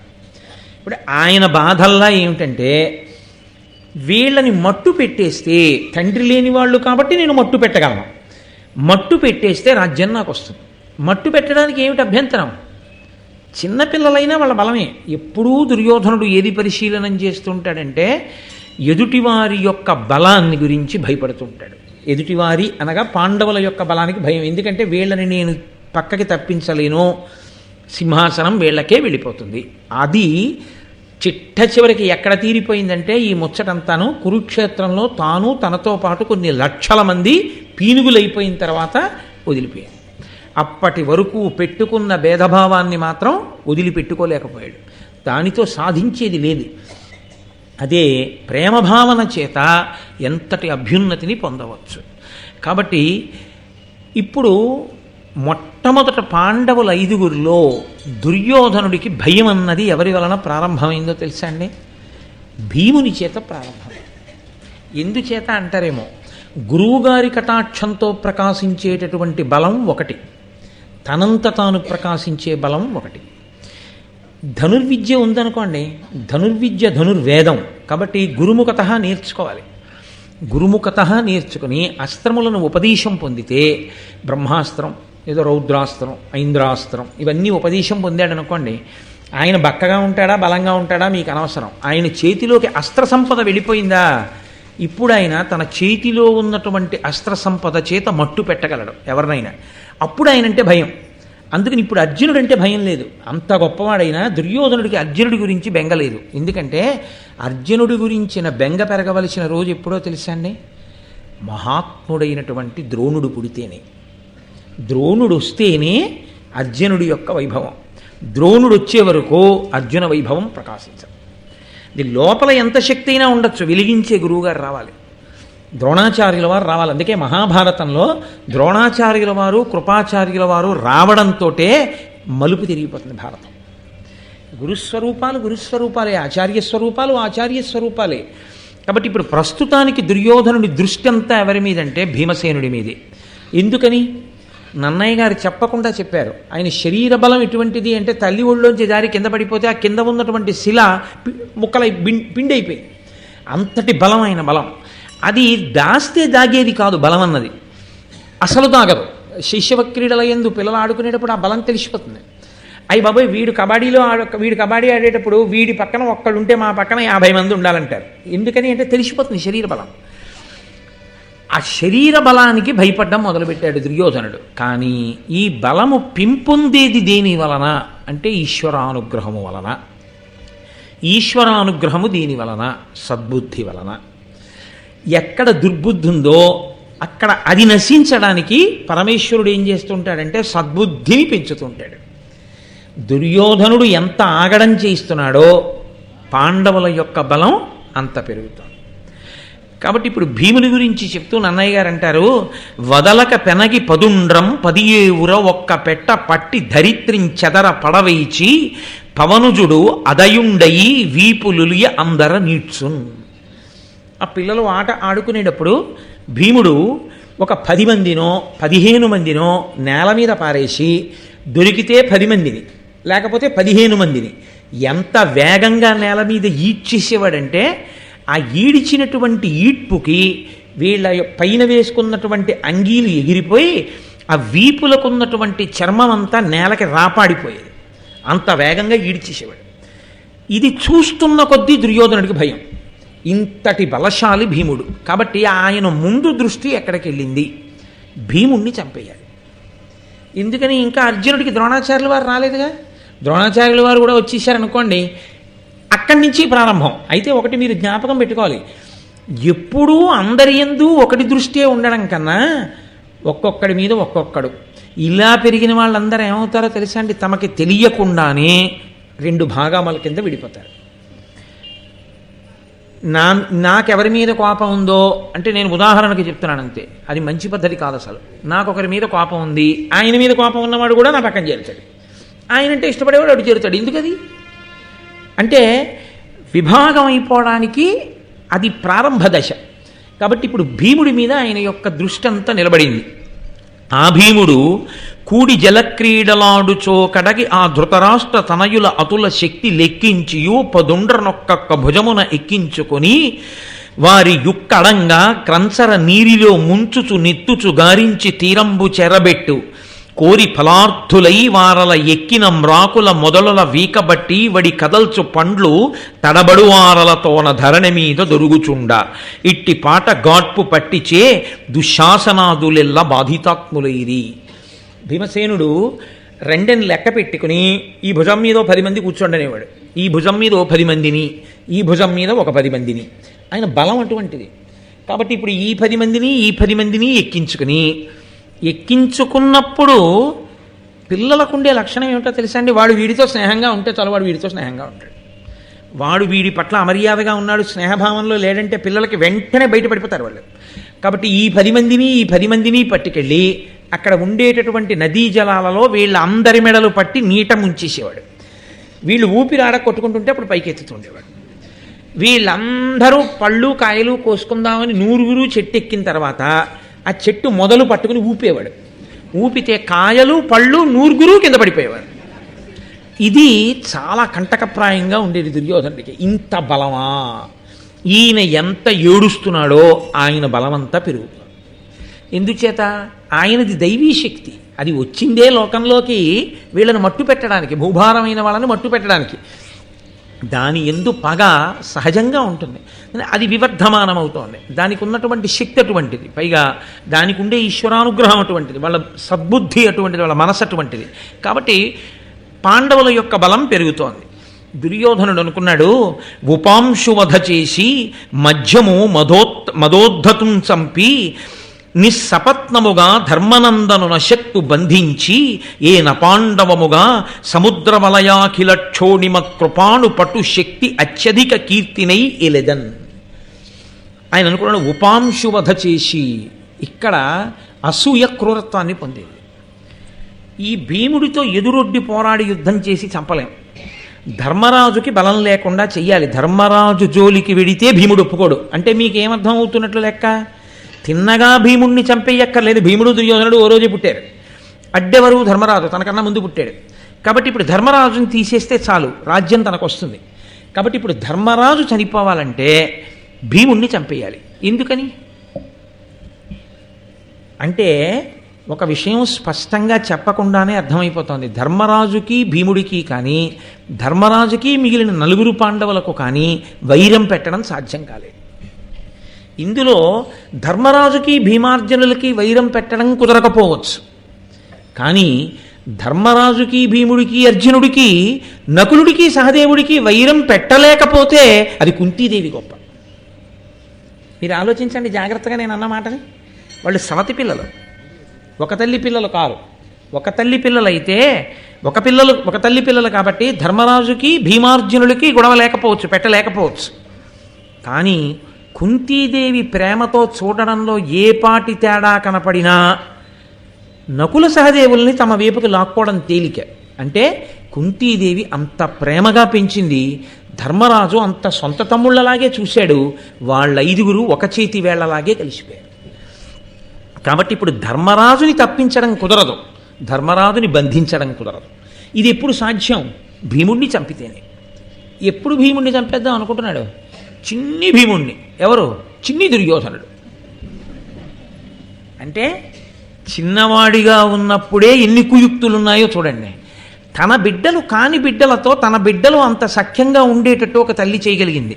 ఇప్పుడు ఆయన బాధల్లా ఏమిటంటే వీళ్ళని మట్టు పెట్టేస్తే, తండ్రి లేని వాళ్ళు కాబట్టి నేను మట్టు పెట్టగలను, మట్టు పెట్టేస్తే రాజ్యం నాకు వస్తుంది. మట్టు పెట్టడానికి ఏమిటి అభ్యంతరం? చిన్నపిల్లలైనా వాళ్ళ బలమే. ఎప్పుడూ దుర్యోధనుడు ఏది పరిశీలనం చేస్తుంటాడంటే ఎదుటివారి యొక్క బలాన్ని గురించి భయపడుతుంటాడు. ఎదుటివారి అనగా పాండవుల యొక్క బలానికి భయం. ఎందుకంటే వీళ్ళని నేను పక్కకి తప్పించలేను, సింహాసనం వీళ్ళకే వెళ్ళిపోతుంది. అది చిట్ట చివరికి ఎక్కడ తీరిపోయిందంటే ఈ ముచ్చటంతాను కురుక్షేత్రంలో తాను తనతో పాటు కొన్ని లక్షల మంది పీనుగులైపోయిన తర్వాత వదిలిపోయాడు. అప్పటి వరకు పెట్టుకున్న భేదభావాన్ని మాత్రం వదిలిపెట్టుకోలేకపోయాడు. దానితో సాధించేది లేదు. అదే ప్రేమభావన చేత ఎంతటి అభ్యున్నతిని పొందవచ్చు. కాబట్టి ఇప్పుడు మొట్టమొదట పాండవుల 5గురిలో దుర్యోధనుడికి భయం అన్నది ఎవరి వలన ప్రారంభమైందో తెలుసా అండి? భీముని చేత ప్రారంభమైంది. ఎందుచేత అంటారేమో, గురువుగారి కటాక్షంతో ప్రకాశించేటటువంటి బలం ఒకటి, తనంత తాను ప్రకాశించే బలం ఒకటి. ధనుర్విద్య ఉందనుకోండి, ధనుర్విద్య ధనుర్వేదం కాబట్టి గురుముఖత నేర్చుకోవాలి. గురుముఖత నేర్చుకుని అస్త్రములను ఉపదేశం పొందితే బ్రహ్మాస్త్రం, ఏదో రౌద్రాస్త్రం, ఐంద్రాస్త్రం, ఇవన్నీ ఉపదేశం పొందాడనుకోండి, ఆయన బక్కగా ఉంటాడా బలంగా ఉంటాడా మీకు అనవసరం. ఆయన చేతిలోకి అస్త్ర సంపద వెళ్ళిపోయిందా, ఇప్పుడు ఆయన తన చేతిలో ఉన్నటువంటి అస్త్ర సంపద చేత మట్టు పెట్టగలడు ఎవరినైనా. అప్పుడు ఆయనంటే భయం. అందుకని ఇప్పుడు అర్జునుడంటే భయం లేదు. అంత గొప్పవాడైనా దుర్యోధనుడికి అర్జునుడి గురించి బెంగ లేదు. ఎందుకంటే అర్జునుడి గురించిన బెంగ పెరగవలసిన రోజు ఎప్పుడో తెలుసా అండి? మహాత్ముడైనటువంటి ద్రోణుడు పుడితేనే. ద్రోణుడు వస్తేనే అర్జునుడి యొక్క వైభవం. ద్రోణుడు వచ్చే వరకు అర్జున వైభవం ప్రకాశించదు. ఇది లోపల ఎంత శక్తి అయినా ఉండొచ్చు, వెలిగించే గురువుగారు రావాలి, ద్రోణాచార్యుల వారు రావాలి. అందుకే మహాభారతంలో ద్రోణాచార్యుల వారు కృపాచార్యుల వారు రావడంతో మలుపు తిరిగిపోతుంది భారతం. గురుస్వరూపాలు గురుస్వరూపాలే, ఆచార్య స్వరూపాలు ఆచార్య స్వరూపాలే. కాబట్టి ఇప్పుడు ప్రస్తుతానికి దుర్యోధనుడి దృష్టి అంతా ఎవరి మీదంటే భీమసేనుడి మీదే. ఎందుకని? నన్నయ్య గారు చెప్పకుండా చెప్పారు. ఆయన శరీర బలం ఎటువంటిది అంటే తల్లి ఒళ్ళోంచి జారి కింద పడిపోతే ఆ కింద ఉన్నటువంటి శిల ముక్కలై పిండైపోయి, అంతటి బలం ఆయన బలం. అది దాస్తే దాగేది కాదు బలం అన్నది, అసలు దాగదు. శిష్యవ క్రీడల యందు పిల్లలు ఆడుకునేటప్పుడు ఆ బలం తెలిసిపోతుంది. అయ్యి బాబోయ్, వీడు కబడ్డీ ఆడేటప్పుడు వీడి పక్కన ఒక్కడు ఉంటే మా పక్కన 50 మంది ఉండాలంటారు. ఎందుకని అంటే తెలిసిపోతుంది శరీర బలం. ఆ శరీర బలానికి భయపడ్డం మొదలుపెట్టాడు దుర్యోధనుడు. కానీ ఈ బలము పెంపొందేది దేని వలన అంటే ఈశ్వరానుగ్రహము వలన. ఈశ్వరానుగ్రహము దీని వలన, సద్బుద్ధి వలన. ఎక్కడ దుర్బుద్ధి ఉందో అక్కడ అది నశించడానికి పరమేశ్వరుడు ఏం చేస్తుంటాడంటే సద్బుద్ధిని పెంచుతుంటాడు. దుర్యోధనుడు ఎంత ఆగడం చేయిస్తున్నాడో పాండవుల యొక్క బలం అంత పెరుగుతుంది. కాబట్టి ఇప్పుడు భీముని గురించి చెప్తూ నన్నయ్య గారు అంటారు, వదలక పెనగి పదుండ్రం 10 ఒక్క పెట్ట పట్టి ధరిత్రించెదర పడవైచి పవనుజుడు అదయుండయి వీపులులియ అందర నీడ్చున్. ఆ పిల్లలు ఆట ఆడుకునేటప్పుడు భీముడు ఒక 10 మందినో 15 మందినో నేల మీద పారేసి దొరికితే 10 మందిని లేకపోతే 15 మందిని ఎంత వేగంగా నేల మీద ఈడ్చేసేవాడంటే ఆ ఈడిచినటువంటి ఈడ్పుకి వీళ్ళ పైన వేసుకున్నటువంటి అంగీలు ఎగిరిపోయి ఆ వీపులకున్నటువంటి చర్మం అంతా నేలకి రాపాడిపోయేది. అంత వేగంగా ఈడ్చేసేవాడు. ఇది చూస్తున్న కొద్దీ దుర్యోధనుడికి భయం. ఇంతటి బలశాలి భీముడు కాబట్టి ఆయన ముందు దృష్టి ఎక్కడికి వెళ్ళింది, భీముణ్ణి చంపేయాలి. ఎందుకని ఇంకా అర్జునుడికి ద్రోణాచార్యుల వారు రాలేదుగా. ద్రోణాచార్యుల వారు కూడా వచ్చేసారనుకోండి, అక్కడి నుంచి ప్రారంభం. అయితే ఒకటి మీరు జ్ఞాపకం పెట్టుకోవాలి, ఎప్పుడూ అందరి యందు ఒకటి దృష్టే ఉండడం కన్నా ఒక్కొక్కడి మీద ఒక్కొక్కడు ఇలా పెరిగిన వాళ్ళందరూ ఏమవుతారో తెలుసా అండి, తమకి తెలియకుండానే రెండు భాగాల కింద విడిపోతారు. నాకెవరి మీద కోపం ఉందో అంటే నేను ఉదాహరణకి చెప్తున్నాను అంతే, అది మంచి పద్ధతి కాదు అసలు. నాకు ఒకరి మీద కోపం ఉంది, ఆయన మీద కోపం ఉన్నవాడు కూడా నా పక్కన చేరుతాడు. ఆయన అంటే ఇష్టపడేవాడు అటు చేరుతాడు. ఎందుకది అంటే విభాగం అయిపోవడానికి అది ప్రారంభ దశ. కాబట్టి ఇప్పుడు భీముడి మీద ఆయన యొక్క దృష్టి అంతా నిలబడింది. ఆ భీముడు కూడి జలక్రీడలాడుచో కడగి ఆ ధృతరాష్ట్ర తనయుల అతుల శక్తి లెక్కించియు పదుండ్రనొక్క భుజమున ఎక్కించుకొని వారి యుక్కడంగా క్రంచర నీరిలో ముంచుచు నెత్తుచు గారించి తీరంబు చెరబెట్టు కోరి ఫలార్థులై వారల ఎక్కిన మ్రాకుల మొదలుల వీకబట్టి వడి కదల్చు పండ్లు తడబడు వారలతోన ధరణి మీద దొరుగుచుండ ఇట్టి పాట గాడ్పు పట్టిచే దుశ్శాసనాదులెల్ల బాధితాత్ములైరి. భీమసేనుడు రెండని లెక్క పెట్టుకుని ఈ భుజం మీద 10 మంది కూర్చోండనేవాడు, ఈ భుజం మీద 10 మందిని, ఈ భుజం మీద ఒక 10 మందిని. ఆయన బలం అటువంటిది. కాబట్టి ఇప్పుడు ఈ 10 మందిని ఈ 10 మందిని ఎక్కించుకున్నప్పుడు పిల్లలకుండే లక్షణం ఏమిటో తెలుసా అండి, వాడు వీడితో స్నేహంగా ఉంటే చాలు, వాడు వీడితో స్నేహంగా ఉంటాడు. వాడు వీడి పట్ల అమర్యాదగా ఉన్నాడు, స్నేహభావంలో లేడంటే పిల్లలకి వెంటనే బయటపడిపోతారు వాళ్ళు. కాబట్టి ఈ 10 మందిని పట్టుకెళ్ళి అక్కడ ఉండేటటువంటి నదీ జలాలలో వీళ్ళ అందరి మెడలు పట్టి నీట ముంచేసేవాడు. వీళ్ళు ఊపిరాడ కొట్టుకుంటుంటే అప్పుడు పైకెత్తుతుండేవాడు. వీళ్ళందరూ పళ్ళు కాయలు కోసుకుందామని 100 చెట్టు ఎక్కిన తర్వాత ఆ చెట్టు మొదలు పట్టుకుని ఊపేవాడు. ఊపితే కాయలు పళ్ళు 100 కింద పడిపోయేవాడు. ఇది చాలా కంటకప్రాయంగా ఉండేది దుర్యోధనుడికి. ఇంత బలమా, ఈయన ఎంత ఏడుస్తున్నాడో ఆయన బలమంతా పెరుగుతుంది. ఎందుచేత ఆయనది దైవీ శక్తి, అది వచ్చిందే లోకంలోకి వీళ్ళని మట్టు పెట్టడానికి, భూభారమైన వాళ్ళని మట్టు పెట్టడానికి. దాని ఎందు పగ సహజంగా ఉంటుంది, అది వివర్ధమానం అవుతోంది. దానికి ఉన్నటువంటి శక్తి అటువంటిది, పైగా దానికి ఉండే ఈశ్వరానుగ్రహం అటువంటిది, వాళ్ళ సద్బుద్ధి అటువంటిది, వాళ్ళ మనసు అటువంటిది. కాబట్టి పాండవుల యొక్క బలం పెరుగుతోంది. దుర్యోధనుడు అనుకున్నాడు, ఉపాంశువధ చేసి మధ్యము మదోద్ధతుం చంపి నిస్సపత్నముగా ధర్మనందనున శక్తు బంధించి ఏ నపాండవముగా సముద్ర వలయాఖిల క్షోణిమ కృపాణు పటు శక్తి అత్యధిక కీర్తినై ఎలెదన్. ఆయన అనుకున్నాడు ఉపాంశువధ చేసి, ఇక్కడ అసూయ క్రూరత్వాన్ని పొందేది. ఈ భీముడితో ఎదురొడ్డి పోరాడి యుద్ధం చేసి చంపలేం, ధర్మరాజుకి బలం లేకుండా చెయ్యాలి. ధర్మరాజు జోలికి వెడితే భీముడు ఒప్పుకోడు. అంటే మీకేమర్థం అవుతున్నట్లు లెక్క, తిన్నగా భీముణ్ణి చంపేయక్కర్లేదు. భీముడు దుర్యోధనుడు ఓ రోజే పుట్టారు, అడ్డెవరు ధర్మరాజు, తనకన్నా ముందు పుట్టాడు. కాబట్టి ఇప్పుడు ధర్మరాజుని తీసేస్తే చాలు, రాజ్యం తనకు వస్తుంది. కాబట్టి ఇప్పుడు ధర్మరాజు చనిపోవాలంటే భీముణ్ణి చంపేయాలి. ఎందుకని అంటే ఒక విషయం స్పష్టంగా చెప్పకుండానే అర్థమైపోతుంది. ధర్మరాజుకి భీముడికి కానీ, ధర్మరాజుకి మిగిలిన 4 పాండవులకు కానీ వైరం పెట్టడం సాధ్యం కాలేదు. ఇందులో ధర్మరాజుకి భీమార్జునులకి వైరం పెట్టడం కుదరకపోవచ్చు, కానీ ధర్మరాజుకి భీముడికి అర్జునుడికి నకులుడికి సహదేవుడికి వైరం పెట్టలేకపోతే అది కుంతీదేవి గొప్ప. మీరు ఆలోచించండి జాగ్రత్తగా, నేను అన్న మాటని. వాళ్ళు సవతి పిల్లలు, ఒక తల్లి పిల్లలు కారు. ఒక తల్లి పిల్లలైతే ఒక తల్లి పిల్లలు కాబట్టి ధర్మరాజుకి భీమార్జునులకి గొడవ లేకపోవచ్చు, పెట్టలేకపోవచ్చు. కానీ కుంతీదేవి ప్రేమతో చూడడంలో ఏ పాటి తేడా కనపడినా నకుల సహదేవుల్ని తమ వైపుకి లాక్కోవడం తేలిక. అంటే కుంతీదేవి అంత ప్రేమగా పెంచింది, ధర్మరాజు అంత సొంత తమ్ముళ్ళలాగే చూశాడు, వాళ్ళ 5 ఒక చేతి వేళ్లలాగే కలిసిపోయారు. కాబట్టి ఇప్పుడు ధర్మరాజుని తప్పించడం కుదరదు, ధర్మరాజుని బంధించడం కుదరదు. ఇది ఎప్పుడు సాధ్యం? భీముణ్ణి చంపితేనే. ఎప్పుడు భీముణ్ణి చంపేద్దాం అనుకుంటున్నాడు? చిన్ని భీముణ్ణి. ఎవరు? చిన్ని దుర్యోధనుడు. అంటే చిన్నవాడిగా ఉన్నప్పుడే ఎన్ని కుయుక్తులున్నాయో చూడండి. తన బిడ్డలు కాని బిడ్డలతో తన బిడ్డలు అంత సఖ్యంగా ఉండేటట్టు ఒక తల్లి చేయగలిగింది.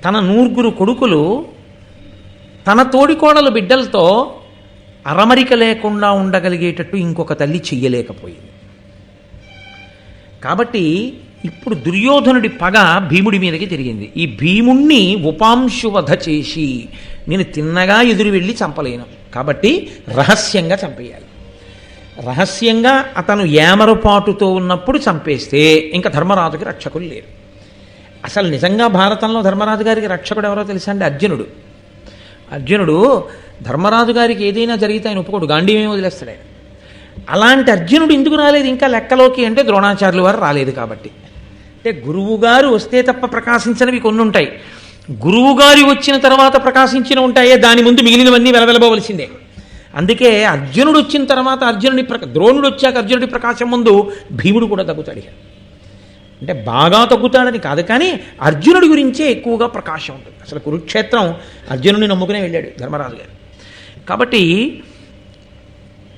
తన 9 కొడుకులు తన తోడికోడలు బిడ్డలతో అరమరిక లేకుండా ఉండగలిగేటట్టు ఇంకొక తల్లి చెయ్యలేకపోయింది. కాబట్టి ఇప్పుడు దుర్యోధనుడి పగ భీముడి మీదకి తిరిగింది. ఈ భీముణ్ణి ఉపాంశువధ చేసి నేను తిన్నగా ఎదురు వెళ్ళి చంపలేను, కాబట్టి రహస్యంగా చంపేయాలి. రహస్యంగా అతను ఏమరపాటుతో ఉన్నప్పుడు చంపేస్తే ఇంకా ధర్మరాజుకి రక్షకులు లేరు. అసలు నిజంగా భారతంలో ధర్మరాజు గారికి రక్షకుడు ఎవరో తెలుసా అండి? అర్జునుడు. అర్జునుడు ధర్మరాజు గారికి ఏదైనా జరిగితే ఆయన ఒప్పుకోడు, గాంధీవేమో వదిలేస్తాడు ఆయన. అలాంటి అర్జునుడు ఎందుకు రాలేదు ఇంకా లెక్కలోకి అంటే ద్రోణాచార్యులు వారు రాలేదు కాబట్టి. అంటే గురువుగారు వస్తే తప్ప ప్రకాశించినవి కొన్ని ఉంటాయి, గురువుగారి వచ్చిన తర్వాత ప్రకాశించిన ఉంటాయే, దాని ముందు మిగిలినవన్నీ వెలవెలబోవలసిందే. అందుకే అర్జునుడు వచ్చిన తర్వాత ద్రోణుడు వచ్చాక అర్జునుడి ప్రకాశం ముందు భీముడు కూడా తగ్గుతాడు. అంటే బాగా తగ్గుతాడని కాదు, కానీ అర్జునుడి గురించే ఎక్కువగా ప్రకాశం ఉంటుంది. అసలు కురుక్షేత్రం అర్జునుడిని నమ్ముకునే వెళ్ళాడు ధర్మరాజు గారు. కాబట్టి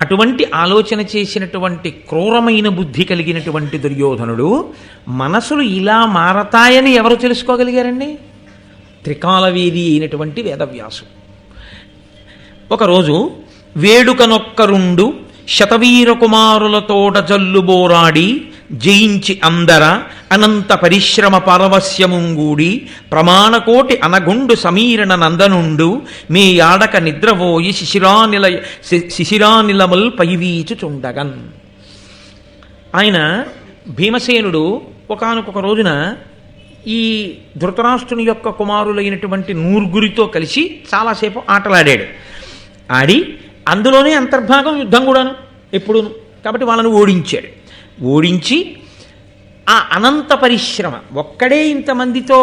అటువంటి ఆలోచన చేసినటువంటి క్రూరమైన బుద్ధి కలిగినటువంటి దుర్యోధనుడు మనసులు ఇలా మారతాయని ఎవరు తెలుసుకోగలిగారండి? త్రికాలవేది అయినటువంటి వేదవ్యాసు. ఒకరోజు వేడుకనొక్కరుండు శతవీర కుమారులతోట జల్లుబోరాడి జయించి అందర అనంత పరిశ్రమ పారవస్యముంగూడి ప్రమాణకోటి అనగుండు సమీరణ నందనుండు మీ యాడక నిద్రవోయి శిశిరానిలముల్ పైవీచుచుండగన్. ఆయన భీమసేనుడు ఒకానొక రోజున ఈ ధృతరాష్ట్రుని యొక్క కుమారులైనటువంటి 9 కలిసి చాలాసేపు ఆటలాడాడు. ఆడి అందులోనే అంతర్భాగం యుద్ధం కూడాను ఎప్పుడూను. కాబట్టి వాళ్ళని ఓడించాడు. ఓడించి ఆ అనంత పరిశ్రమ, ఒక్కడే ఇంతమందితో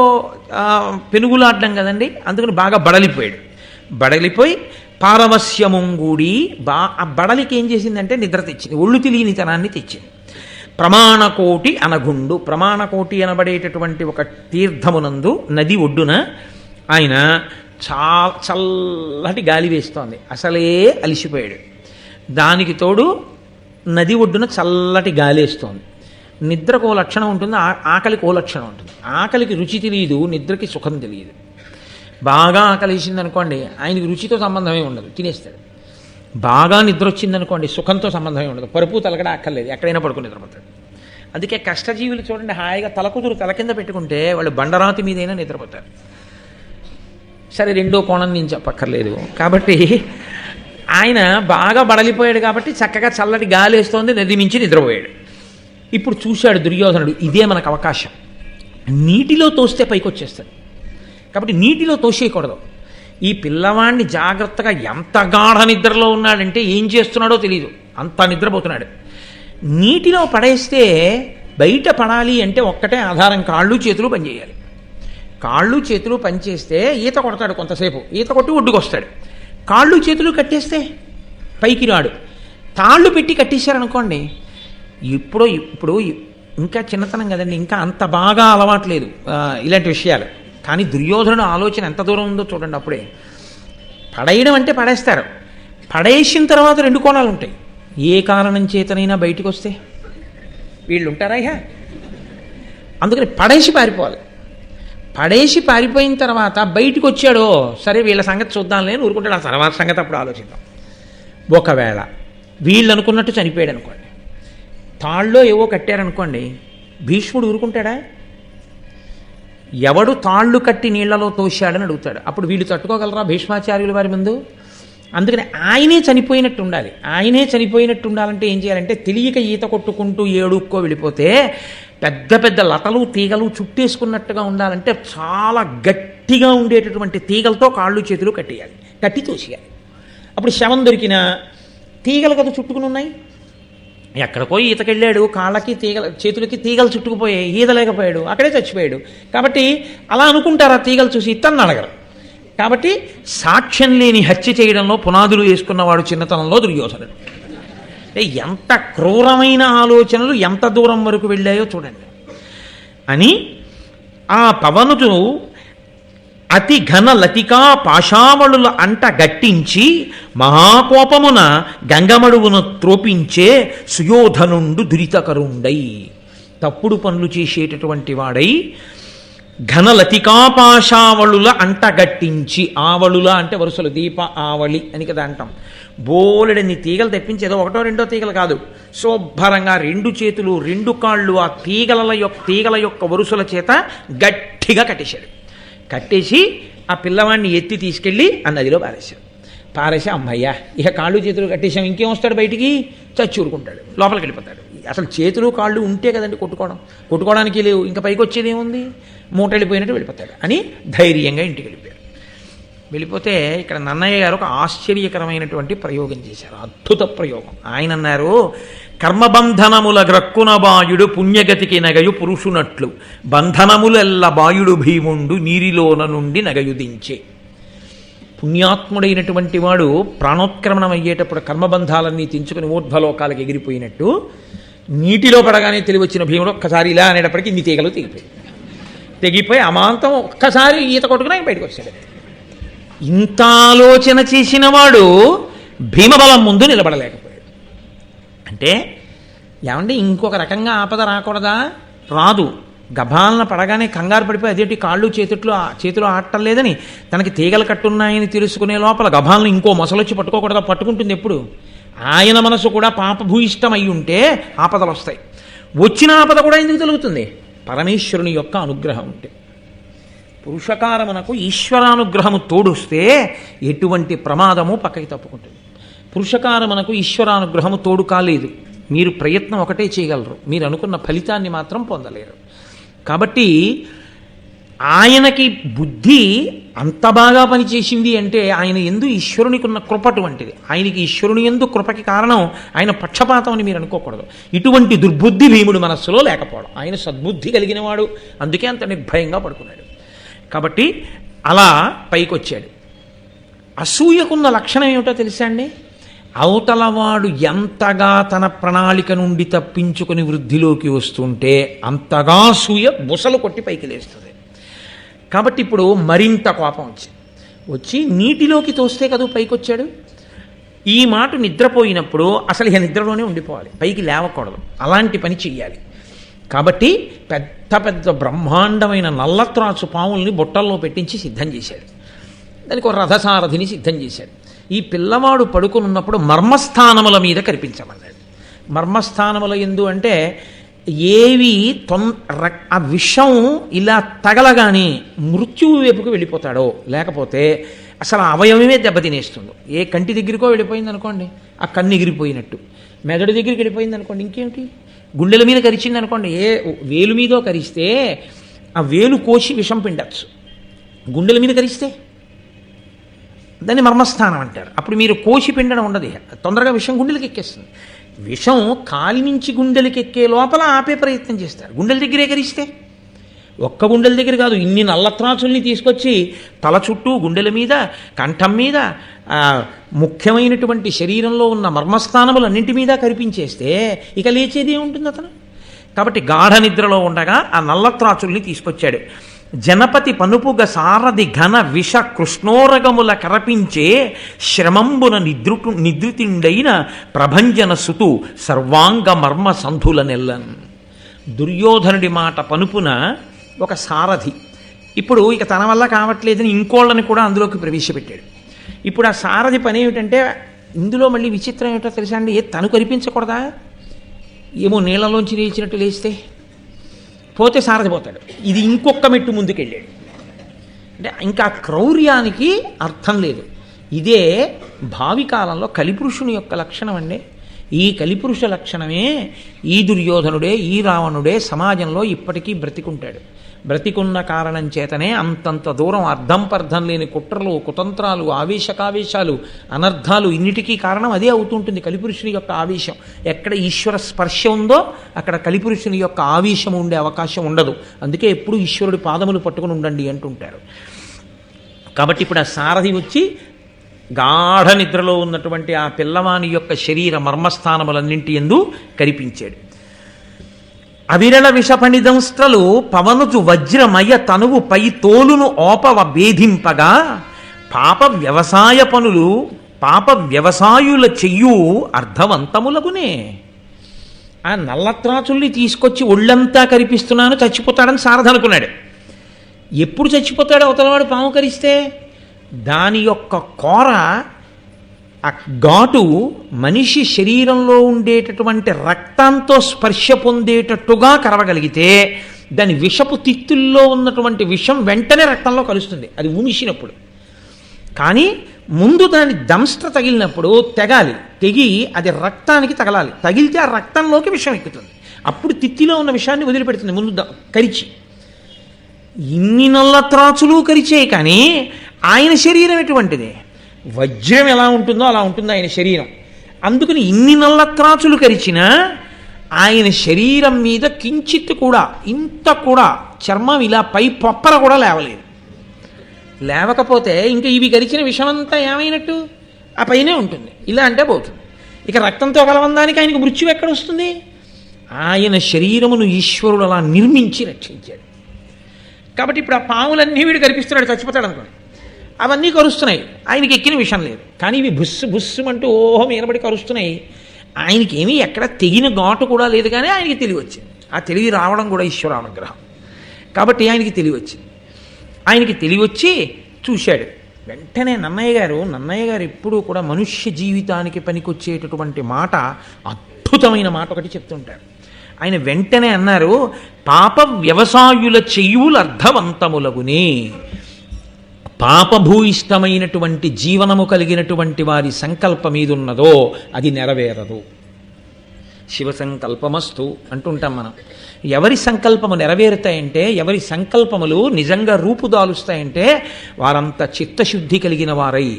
పెనుగులాడడం కదండి, అందుకని బాగా బడలిపోయాడు. బడలిపోయి పారవస్యముంగూడి ఆ బడలికి ఏం చేసిందంటే నిద్ర తెచ్చింది, ఒళ్ళు తెలియనితనాన్ని తెచ్చింది. ప్రమాణకోటి అనగుండు, ప్రమాణకోటి అనబడేటటువంటి ఒక తీర్థమునందు నది ఒడ్డున ఆయన చల్లటి గాలి వేస్తోంది. అసలే అలిసిపోయాడు. దానికి తోడు నది ఒడ్డున చల్లటి గాలి వేస్తోంది. నిద్రకు ఓ లక్షణం ఉంటుంది, ఆకలికి ఓ లక్షణం ఉంటుంది. ఆకలికి రుచి తెలియదు, నిద్రకి సుఖం తెలియదు. బాగా ఆకలి వేసింది అనుకోండి, ఆయనకి రుచితో సంబంధమే ఉండదు, తినేస్తాడు. బాగా నిద్ర వచ్చిందనుకోండి, సుఖంతో సంబంధమే ఉండదు, పరుపు తలకడ అక్కర్లేదు, ఎక్కడైనా పడుకుని నిద్రపోతాడు. అందుకే కష్టజీవులు చూడండి, హాయిగా తలకుదురు తల కింద పెట్టుకుంటే వాళ్ళు బండరాతి మీదైనా నిద్రపోతారు. సరే, రెండో కోణం నేను చెప్పక్కర్లేదు. కాబట్టి ఆయన బాగా బడలిపోయాడు కాబట్టి చక్కగా చల్లటి గాలి వేస్తోంది, నది మించి నిద్రపోయాడు. ఇప్పుడు చూశాడు దుర్యోధనుడు, ఇదే మనకు అవకాశం, నీటిలో తోస్తే పైకి వచ్చేస్తాడు. కాబట్టి నీటిలో తోసేయకూడదు. ఈ పిల్లవాడిని జాగ్రత్తగా, ఎంత గాఢ నిద్రలో ఉన్నాడంటే ఏం చేస్తున్నాడో తెలియదు, అంత నిద్రపోతున్నాడు. నీటిలో పడేస్తే బయట పడాలి అంటే ఒక్కటే ఆధారం, కాళ్ళు చేతులు పనిచేయాలి. కాళ్ళు చేతులు పనిచేస్తే ఈత కొడతాడు, కొంతసేపు ఈత కొట్టి ఒడ్డుకు వస్తాడు. కాళ్ళు చేతులు కట్టేస్తే పైకి రాడు. తాళ్ళు పెట్టి కట్టేశారనుకోండి, ఇప్పుడు ఇంకా చిన్నతనం కదండి, ఇంకా అంత బాగా అలవాట్లేదు ఇలాంటి విషయాలు. కానీ దుర్యోధనుడు ఆలోచన ఎంత దూరం ఉందో చూడండి. అప్పుడే పడేయడం అంటే పడేస్తారు, పడేసిన తర్వాత 2 కోణాలు ఉంటాయి. ఏ కారణం చేతనైనా బయటకు వస్తే వీళ్ళు ఉంటారా ఇహ? అందుకని పడేసి పారిపోవాలి. పడేసి పారిపోయిన తర్వాత బయటకు వచ్చాడో సరే, వీళ్ళ సంగతి చూద్దాంలే ఊరుకుంటాడు. ఆ తర్వాత సంగతి అప్పుడు ఆలోచిద్దాం. ఒకవేళ వీళ్ళు అనుకున్నట్టు చనిపోయాడు అనుకోండి, తాళ్ళలో ఏవో కట్టారనుకోండి, భీష్ముడు ఊరుకుంటాడా? ఎవడు తాళ్ళు కట్టి నీళ్లలో తోశాడని అడుగుతాడు. అప్పుడు వీళ్ళు తట్టుకోగలరా భీష్మాచార్యుల వారి ముందు? అందుకని ఆయనే చనిపోయినట్టు ఉండాలి. ఆయనే చనిపోయినట్టు ఉండాలంటే ఏం చేయాలంటే, తెలియక ఈత కొట్టుకుంటూ ఏడుక్కో వెళ్ళిపోతే పెద్ద పెద్ద లతలు తీగలు చుట్టేసుకున్నట్టుగా ఉండాలంటే చాలా గట్టిగా ఉండేటటువంటి తీగలతో కాళ్ళు చేతులు కట్టేయాలి, కట్టి తోసేయాలి. అప్పుడు శవం దొరికిన తీగలు కదా చుట్టుకుని ఉన్నాయి. ఎక్కడికో ఈతకెళ్ళాడు, కాళ్ళకి తీగలు చేతులకి తీగలు చుట్టుకుపోయాయి, ఈదలేకపోయాడు, అక్కడే చచ్చిపోయాడు. కాబట్టి అలా అనుకుంటారు, ఆ తీగలు చూసి ఇతన్ని అడగరు. కాబట్టి సాక్ష్యం లేని హత్య చేయడంలో పునాదులు వేసుకున్నవాడు చిన్నతనంలో దుర్యోధనుడు. ఎంత క్రూరమైన ఆలోచనలు ఎంత దూరం వరకు వెళ్ళాయో చూడండి. అని ఆ పవనుడు అతి ఘన లతికా పాశావళుల అంట గట్టించి మహాకోపమున గంగమడువును త్రోపించే సుయోధనుండు దురితకరుండై. తప్పుడు పనులు చేసేటటువంటి వాడై ఘనలతికాపాశావళుల అంటగట్టించి, ఆవళుల అంటే వరుసలు, దీప ఆవళి అని కదా అంటాం. బోలెడని తీగలు తెప్పించి, ఏదో ఒకటో రెండో తీగలు కాదు, శుభ్రంగా 2 చేతులు 2 కాళ్ళు ఆ తీగల యొక్క వరుసల చేత గట్టిగా కట్టేశాడు. కట్టేసి ఆ పిల్లవాడిని ఎత్తి తీసుకెళ్ళి ఆ నదిలో పారేసి అమ్మయ్యా ఇక కాళ్ళు చేతులు కట్టేసాం, ఇంకేం వస్తాడు బయటికి, చచ్చి ఊరుకుంటాడు, లోపలికి వెళ్ళిపోతాడు. అసలు చేతులు కాళ్ళు ఉంటే కదండి కొట్టుకోవడానికి లేవు, ఇంకా పైకి వచ్చేది ఏముంది, మూట వెళ్ళిపోయినట్టు వెళ్ళిపోతాడు అని ధైర్యంగా ఇంటికి వెళ్ళిపోతే ఇక్కడ నన్నయ్య గారు ఒక ఆశ్చర్యకరమైనటువంటి ప్రయోగం చేశారు, అద్భుత ప్రయోగం. ఆయన అన్నారు, కర్మబంధనముల గ్రక్కున బాయుడు పుణ్యగతికి నగయు పురుషునట్లు బంధనములెల్ల బాయుడు భీముండు నీరిలోన నుండి నగయుదించే. పుణ్యాత్ముడైనటువంటి వాడు ప్రాణోత్క్రమణం అయ్యేటప్పుడు కర్మబంధాలన్నీ తెంచుకుని ఊర్ధ్వలోకాలకు ఎగిరిపోయినట్టు, నీటిలో పడగానే తెలివచ్చిన భీముడు ఒక్కసారి ఇలా అనేటప్పటికీ ఇన్ని తీగలు తెగిపోయి అమాంతం ఒక్కసారి ఈత కొట్టుకుని బయటకు వచ్చాడు. ఇంత ఆలోచన చేసిన వాడు భీమబలం ముందు నిలబడలేకపోయాడు. అంటే ఏమంటే ఇంకొక రకంగా ఆపద రాకూడదా? రాదు. గభాలన పడగానే కంగారు పడిపోయి అదేంటి కాళ్ళు చేతులు ఆడటం లేదని తనకి తీగలు కట్టున్నాయని తెలుసుకునే లోపల గభాలను ఇంకో మొసలొచ్చి పట్టుకోకూడదా? పట్టుకుంటుంది ఎప్పుడు. ఆయన మనసు కూడా పాపభూయిష్టం అయి ఉంటే ఆపదలు వస్తాయి. వచ్చిన ఆపద కూడా ఎందుకు తొలుగుతుంది? పరమేశ్వరుని యొక్క అనుగ్రహం ఉంటే. పురుషకారమునకు ఈశ్వరానుగ్రహము తోడుస్తే ఎటువంటి ప్రమాదము పక్కకి తప్పుకుంటుంది. పురుషకారమునకు ఈశ్వరానుగ్రహము తోడు కాలేదు. మీరు ప్రయత్నం ఒకటే చేయగలరు, మీరు అనుకున్న ఫలితాన్ని మాత్రం పొందలేరు. కాబట్టి ఆయనకి బుద్ధి అంత బాగా పనిచేసింది అంటే ఆయన ఎందు ఈశ్వరునికి ఉన్న కృప అటువంటిది. ఆయనకి ఈశ్వరుని ఎందు కృపకి కారణం ఆయన పక్షపాతం అని మీరు అనుకోకూడదు. ఇటువంటి దుర్బుద్ధి భీముడి మనస్సులో లేకపోవడం. ఆయన సద్బుద్ధి కలిగిన వాడు, అందుకే అంత నిర్భయంగా పడుకున్నాడు. కాబట్టి అలా పైకొచ్చాడు. అసూయకున్న లక్షణం ఏమిటో తెలుసా అండి? అవతలవాడు ఎంతగా తన ప్రణాళిక నుండి తప్పించుకుని వృద్ధిలోకి వస్తుంటే అంతగా అసూయ బుసలు కొట్టి పైకి లేస్తుంది. కాబట్టి ఇప్పుడు మరింత కోపం వచ్చి నీటిలోకి తోస్తే కదా పైకొచ్చాడు. ఈ మాట నిద్రపోయినప్పుడు అసలు ఇక నిద్రలోనే ఉండిపోవాలి, పైకి లేవకూడదు, అలాంటి పని చెయ్యాలి. కాబట్టి పెద్ద పెద్ద బ్రహ్మాండమైన నల్లత్రాసు పాముల్ని బుట్టల్లో పెట్టించి సిద్ధం చేశాడు. దానికి ఒక రథసారథిని సిద్ధం చేశాడు. ఈ పిల్లవాడు పడుకున్నప్పుడు మర్మస్థానముల మీద కనిపించమన్నాడు. మర్మస్థానముల ఎందు అంటే ఏవి ఆ విషం ఇలా తగలగానే మృత్యువు వైపుకు వెళ్ళిపోతాడో, లేకపోతే అసలు అవయవమే దెబ్బతినేస్తుందో. ఏ కంటి దగ్గరికో వెళ్ళిపోయింది అనుకోండి, ఆ కన్ను ఎగిరిపోయినట్టు. మెదడు దగ్గరికి వెళ్ళిపోయింది అనుకోండి, ఇంకేమిటి, గుండెల మీద కరిచింది అనుకోండి, ఏ వేలు మీదో కరిస్తే ఆ వేలు కోసి విషం పిండచ్చు. గుండెల మీద కరిస్తే దాన్ని మర్మస్థానం అంటారు. అప్పుడు మీరు కోసి పిండడం ఉండదు, తొందరగా విషం గుండెలకి ఎక్కేస్తుంది. విషం కాలి నుంచి గుండెలకి ఎక్కే లోపల ఆపే ప్రయత్నం చేస్తారు. గుండెల దగ్గరే కరిస్తే, ఒక్క గుండెల దగ్గర కాదు, ఇన్ని నల్లత్రాచుల్ని తీసుకొచ్చి తల చుట్టూ, గుండెల మీద, కంఠం మీద, ముఖ్యమైనటువంటి శరీరంలో ఉన్న మర్మస్థానములన్నింటి మీద కరిపించేస్తే ఇక లేచేది ఏముంటుంది అతను. కాబట్టి గాఢ నిద్రలో ఉండగా ఆ నల్లత్రాచుల్ని తీసుకొచ్చాడు. జనపతి పనుపుగ సారథి ఘన విష కృష్ణోరగముల కరపించే శ్రమంబున నిద్రుతిండైన ప్రభంజన సుతు సర్వాంగ మర్మ సంధుల నెల్లన్. దుర్యోధనుడి మాట పనుపున ఒక సారథి ఇప్పుడు ఇక తన వల్ల కావట్లేదని ఇంకోళ్ళని కూడా అందులోకి ప్రవేశపెట్టాడు. ఇప్పుడు ఆ సారథి పని ఏమిటంటే, ఇందులో మళ్ళీ విచిత్రం ఏమిటో తెలుసా అండి, తను కనిపించకూడదా? ఏమో నీళ్ళలోంచి లేచినట్టు లేస్తే పోతే సారథి పోతాడు. ఇది ఇంకొక మెట్టు ముందుకెళ్ళాడు. అంటే ఇంకా క్రౌర్యానికి అర్థం లేదు. ఇదే భావి కాలంలో కలిపురుషుని యొక్క లక్షణం అండి. ఈ కలిపురుష లక్షణమే ఈ దుర్యోధనుడే, ఈ రావణుడే సమాజంలో ఇప్పటికీ బ్రతికుంటాడు. బ్రతికున్న కారణం చేతనే అంతంత దూరం అర్థం పర్థం లేని కుట్రలు, కుతంత్రాలు, ఆవేశకావేశాలు, అనర్థాలు ఇన్నిటికీ కారణం అదే అవుతుంటుంది. కలిపురుషుని యొక్క ఆవేశం. ఎక్కడ ఈశ్వర స్పర్శ ఉందో అక్కడ కలిపురుషుని యొక్క ఆవేశం ఉండే అవకాశం ఉండదు. అందుకే ఎప్పుడు ఈశ్వరుడి పాదములు పట్టుకుని ఉండండి అంటుంటారు. కాబట్టి ఇప్పుడు ఆ సారథి వచ్చి గాఢ నిద్రలో ఉన్నటువంటి ఆ పిల్లవాని యొక్క శరీర మర్మస్థానములన్నింటి యందు కనిపించాడు. అవిరళ విషపణిదంస్త్రలు పవనుజు వజ్రమయ తనువు పై తోలును ఓపవ భేదింపగా పాప వ్యవసాయుల చెయ్యు అర్థవంతములగునే. ఆ నల్లత్రాచుల్ని తీసుకొచ్చి ఒళ్ళంతా కరిపిస్తున్నాను, చచ్చిపోతాడని సారథ అనుకున్నాడు. ఎప్పుడు చచ్చిపోతాడు అవతలవాడు పాము కరిస్తే? దాని యొక్క కోర, ఆ ఘాటు మనిషి శరీరంలో ఉండేటటువంటి రక్తంతో స్పర్శ పొందేటట్టుగా కరవగలిగితే దాని విషపు తిత్తుల్లో ఉన్నటువంటి విషం వెంటనే రక్తంలో కలుస్తుంది, అది ఉమిసినప్పుడు. కానీ ముందు దాని దంష్ట్ర తగిలినప్పుడు తెగి అది రక్తానికి తగలాలి. తగిలితే ఆ రక్తంలోకి విషం ఎక్కుతుంది. అప్పుడు తిత్తిలో ఉన్న విషాన్ని వదిలిపెడుతుంది ముందు కరిచి. ఇన్ని నల్ల త్రాచులు కరిచాయి, కానీ ఆయన శరీరం ఎటువంటిది? వజ్రం ఎలా ఉంటుందో అలా ఉంటుంది ఆయన శరీరం. అందుకని ఇన్ని నల్ల త్రాచులు కరిచినా ఆయన శరీరం మీద కించిత్ కూడా, ఇంత కూడా చర్మం ఇలా పై పొప్పర కూడా లేవలేదు. లేవకపోతే ఇంకా ఇవి గరిచిన విషమంతా ఏమైనట్టు? ఆ పైనే ఉంటుంది. ఇలా అంటే పోతుంది. ఇక రక్తంతో కలవందానికి ఆయనకు మృత్యు ఎక్కడ వస్తుంది? ఆయన శరీరమును ఈశ్వరుడు అలా నిర్మించి రక్షించాడు. కాబట్టి ఇప్పుడు ఆ పాములన్నీ వీడు కనిపిస్తున్నాడు, చచ్చిపోతాడు అనుకోండి, అవన్నీ కరుస్తున్నాయి. ఆయనకి ఎక్కిన విషయం లేదు, కానీ ఇవి బుస్సు బుస్సుమంటూ ఓహం ఏనబడి కరుస్తున్నాయి. ఆయనకి ఏమీ ఎక్కడ తెగిన ఘాటు కూడా లేదు, కానీ ఆయనకి తెలివి వచ్చింది. ఆ తెలివి రావడం కూడా ఈశ్వరానుగ్రహం. కాబట్టి ఆయనకి తెలివి వచ్చింది. ఆయనకి తెలివచ్చి చూశాడు. వెంటనే నన్నయ్య గారు ఎప్పుడూ కూడా మనుష్య జీవితానికి పనికొచ్చేటటువంటి మాట, అద్భుతమైన మాట ఒకటి చెప్తుంటారు. ఆయన వెంటనే అన్నారు, పాప వ్యవసాయుల చెయ్యులు అర్థవంతములగునే. పాపభూయిష్టమైనటువంటి జీవనము కలిగినటువంటి వారి సంకల్పం ఏదున్నదో అది నెరవేరదు. శివ సంకల్పమస్తు అంటుంటాం మనం. ఎవరి సంకల్పము నెరవేరుతాయంటే, ఎవరి సంకల్పములు నిజంగా రూపుదాలుస్తాయంటే వారంత చిత్తశుద్ధి కలిగిన వారై,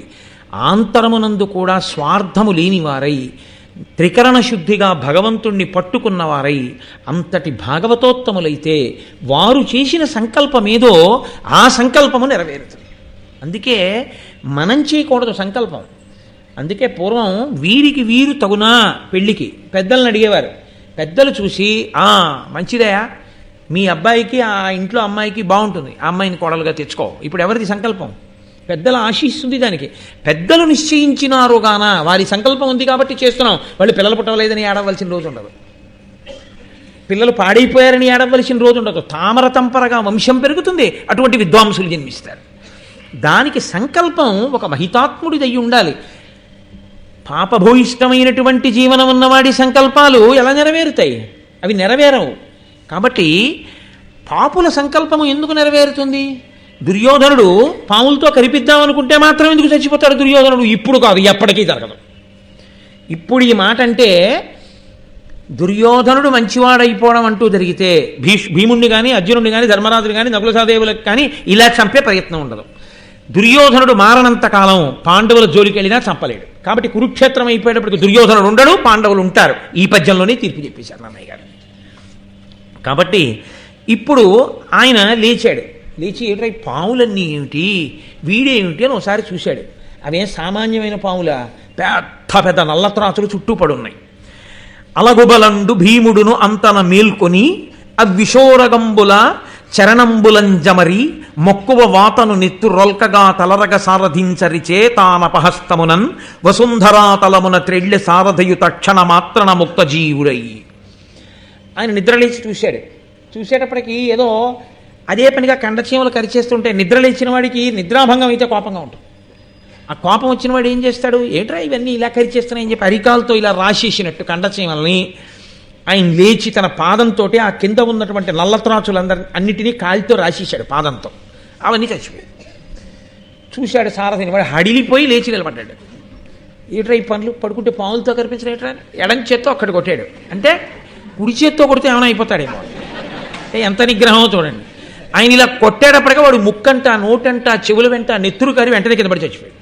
ఆంతరమునందు కూడా స్వార్థము లేని వారై, త్రికరణ శుద్ధిగా భగవంతుణ్ణి పట్టుకున్నవారై, అంతటి భాగవతోత్తములైతే వారు చేసిన సంకల్పమేదో ఆ సంకల్పము నెరవేరుతుంది. అందుకే మనం చేయకూడదు సంకల్పం. అందుకే పూర్వం వీరికి వీరు తగునా పెళ్ళికి పెద్దలను అడిగేవారు. పెద్దలు చూసి, మంచిదయా, మీ అబ్బాయికి ఆ ఇంట్లో అమ్మాయికి బాగుంటుంది, ఆ అమ్మాయిని కోడలుగా తెచ్చుకో. ఇప్పుడు ఎవరిది సంకల్పం? పెద్దలు ఆశిస్తుంది దానికి. పెద్దలు నిశ్చయించినారు గాన వారి సంకల్పం ఉంది కాబట్టి చేస్తున్నాం. వాళ్ళు పిల్లలు పుట్టవలేదని ఏడవలసిన రోజు ఉండదు, పిల్లలు పాడైపోయారని ఏడవలసిన రోజు ఉండదు. తామర తంపరగా వంశం పెరుగుతుంది, అటువంటి విద్వాంసులు జన్మిస్తారు. దానికి సంకల్పం ఒక మహితాత్ముడిదయ్యి ఉండాలి. పాపభూయిష్టమైనటువంటి జీవనం ఉన్నవాడి సంకల్పాలు ఎలా నెరవేరుతాయి? అవి నెరవేరవు. కాబట్టి పాపుల సంకల్పము ఎందుకు నెరవేరుతుంది? దుర్యోధనుడు పాములతో కరిపిద్దామనుకుంటే మాత్రం ఎందుకు చచ్చిపోతాడు దుర్యోధనుడు? ఇప్పుడు కాదు, ఎప్పటికీ జరగదు. ఇప్పుడు ఈ మాట అంటే దుర్యోధనుడు అంటూ జరిగితే భీముణ్ణి కానీ, అర్జునుడిని కానీ, ధర్మరాజుని కానీ, నకుల సహదేవులకు కానీ ఇలా చంపే ప్రయత్నం ఉండదు. దుర్యోధనుడు మారనంత కాలం పాండవుల జోలికి వెళ్ళినా చంపలేడు. కాబట్టి కురుక్షేత్రం అయిపోయేటప్పటికి దుర్యోధనుడు ఉండడు, పాండవులు ఉంటారు. ఈ పద్యంలోనే తీర్పు చెప్పేశారు నన్నయ్య గారు. కాబట్టి ఇప్పుడు ఆయన లేచాడు. లేచి ఏమిటై పాములన్నీ ఏమిటి, వీడేమిటి అని ఒకసారి చూశాడు. అవేం సామాన్యమైన పాములా? పెద్ద పెద్ద నల్లత్రాచులు చుట్టూ పడున్నాయి. అలగుబలండు భీముడును అంతన మేల్కొని అవిశోరగంబుల చరణంబులంజమరి మొక్కువ వాతను నెత్తు రొల్కగా తలరగ సారథించరిచే తానపహస్తమునన్ వసుంధరా తలమున త్రెళ్ళె సారథయు తక్షణ మాత్రన ముక్త జీవుడై. ఆయన నిద్రలేచి చూశాడు. చూసేటప్పటికి ఏదో అదే పనిగా కండచీమలు కరిచేస్తుంటే నిద్రలేచిన వాడికి నిద్రాభంగం అయితే కోపంగా ఉంటుంది. ఆ కోపం వచ్చిన వాడు ఏం చేస్తాడు? ఏంట్రా ఇవన్నీ ఇలా కరిచేస్తున్నాయని చెప్పి అరికాలతో ఇలా రాసేసినట్టు కండచీమల్ని ఆయన లేచి తన పాదంతో ఆ కింద ఉన్నటువంటి అన్నిటినీ కాలితో రాసేశాడు పాదంతో. అవన్నీ చచ్చిపోయాయి. చూశాడు సారథిని, వాడు హడిలిపోయి లేచి నిలబడ్డాడు. ఏట్రా ఈ పనులు, పడుకుంటే పాములతో కనిపించిన ఏట్రా? ఎడం చేత్తో అక్కడ కొట్టాడు. అంటే కుడి చేత్తో కొడితే ఏమైనా అయిపోతాడేమో. ఎంత నిగ్రహమో చూడండి. ఆయన ఇలా కొట్టేటప్పటికే వాడు ముక్కంట, నోటంట, చెవుల వెంట నెత్తురు కారి వెంటనే కింద పడి చచ్చిపోయాడు.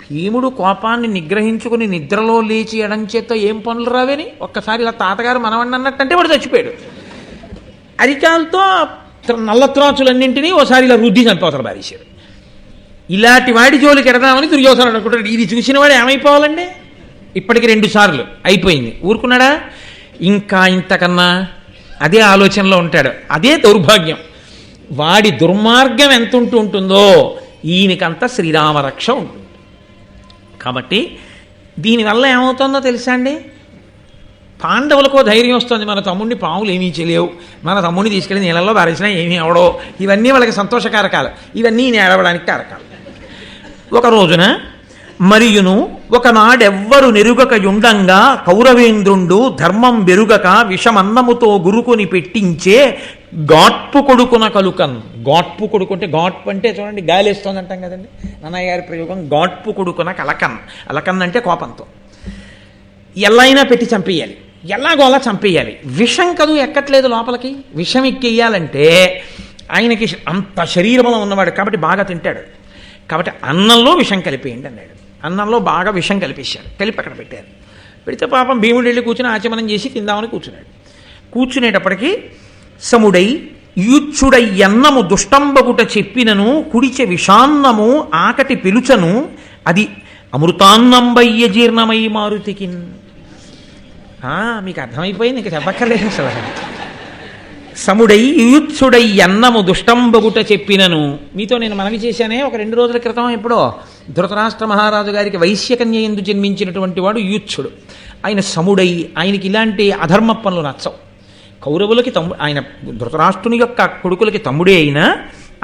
భీముడు కోపాన్ని నిగ్రహించుకుని నిద్రలో లేచి ఎడంచేత్తో ఏం పనులు రావేని ఒక్కసారి ఇలా తాతగారు మనవణ్ణి అన్నట్టంటే వాడు చచ్చిపోయాడు. అరికాలతో నల్లత్రాచులన్నింటినీ ఓసారి ఇలా రుద్ది చంపవతలు బారేశారు. ఇలాంటి వాడి జోలికి ఎడదామని దుర్యోధనుడు అనుకుంటాడు. ఇది చూసిన వాడు ఏమైపోవాలండి? ఇప్పటికి 2 సార్లు అయిపోయింది. ఊరుకున్నాడా? ఇంకా ఇంతకన్నా అదే ఆలోచనలో ఉంటాడు. అదే దౌర్భాగ్యం. వాడి దుర్మార్గం ఎంత ఉంటుందో ఈయనకంత శ్రీరామరక్ష ఉంటుంది. కాబట్టి దీనివల్ల ఏమవుతుందో తెలుసా అండి, పాండవులకో ధైర్యం వస్తుంది, మన తమ్ముడిని పాములు ఏమీ చేయలేవు, మన తమ్ముడిని తీసుకెళ్ళి నీళ్ళల్లో పారేసినా ఏమీ అవడో, ఇవన్నీ వాళ్ళకి సంతోషకారకాలు, ఇవన్నీ నేడవడానికి కారకాలు. ఒక రోజున మరియును ఒకనాడెవ్వరు నెరుగక యుండంగా కౌరవేంద్రుండు ధర్మం బెరుగక విషమన్నముతో గురుకుని పెట్టించే గాట్పు కొడుకున కలుకన్. గాట్పు కొడుకు అంటే, గాట్పు అంటే చూడండి గాలేస్తోంది అంటాం కదండి, అన్నయ్య గారి ప్రయోగం. గాట్పు కొడుకున కలకన్. అలకన్ అంటే కోపంతో. ఎల్లైనా పెట్టి చంపేయాలి, ఎలాగో అలా చంపేయాలి. విషం కదూ ఎక్కట్లేదు లోపలికి. విషం ఎక్కేయాలంటే ఆయనకి అంత శరీరబలం ఉన్నవాడు కాబట్టి బాగా తింటాడు. కాబట్టి అన్నంలో విషం కలిపేయండి అన్నాడు. అన్నంలో బాగా విషం కలిపేశాడు. కలిపి అక్కడ పెట్టారు. పెడితే పాపం భీముడు వెళ్ళి కూర్చుని ఆచమనం చేసి తిందామని కూర్చున్నాడు. కూర్చునేటప్పటికీ సముడై యూచ్చుడై అన్నము దుష్టంబగుట చెప్పినను కుడిచె విషాన్నము ఆకటి పిలుచను అది అమృతాన్నంబయ్య జీర్ణమై మారుతికిన్. మీకు అర్థమైపోయింది, ఇంక చెప్పక్కర్లేదు అసలు. సముడై యూత్సుడై అన్నము దుష్టంబగుట చెప్పినను. మీతో నేను మనవి చేశానే ఒక 2 రోజుల క్రితం ఎప్పుడో, ధృతరాష్ట్ర మహారాజు గారికి వైశ్యకన్య ఎందు జన్మించినటువంటి వాడు యూత్సుడు. ఆయన సముడై, ఆయనకి ఇలాంటి అధర్మ పనులు నచ్చవు. కౌరవులకి ఆయన ధృతరాష్ట్రుని యొక్క కొడుకులకి తమ్ముడే అయినా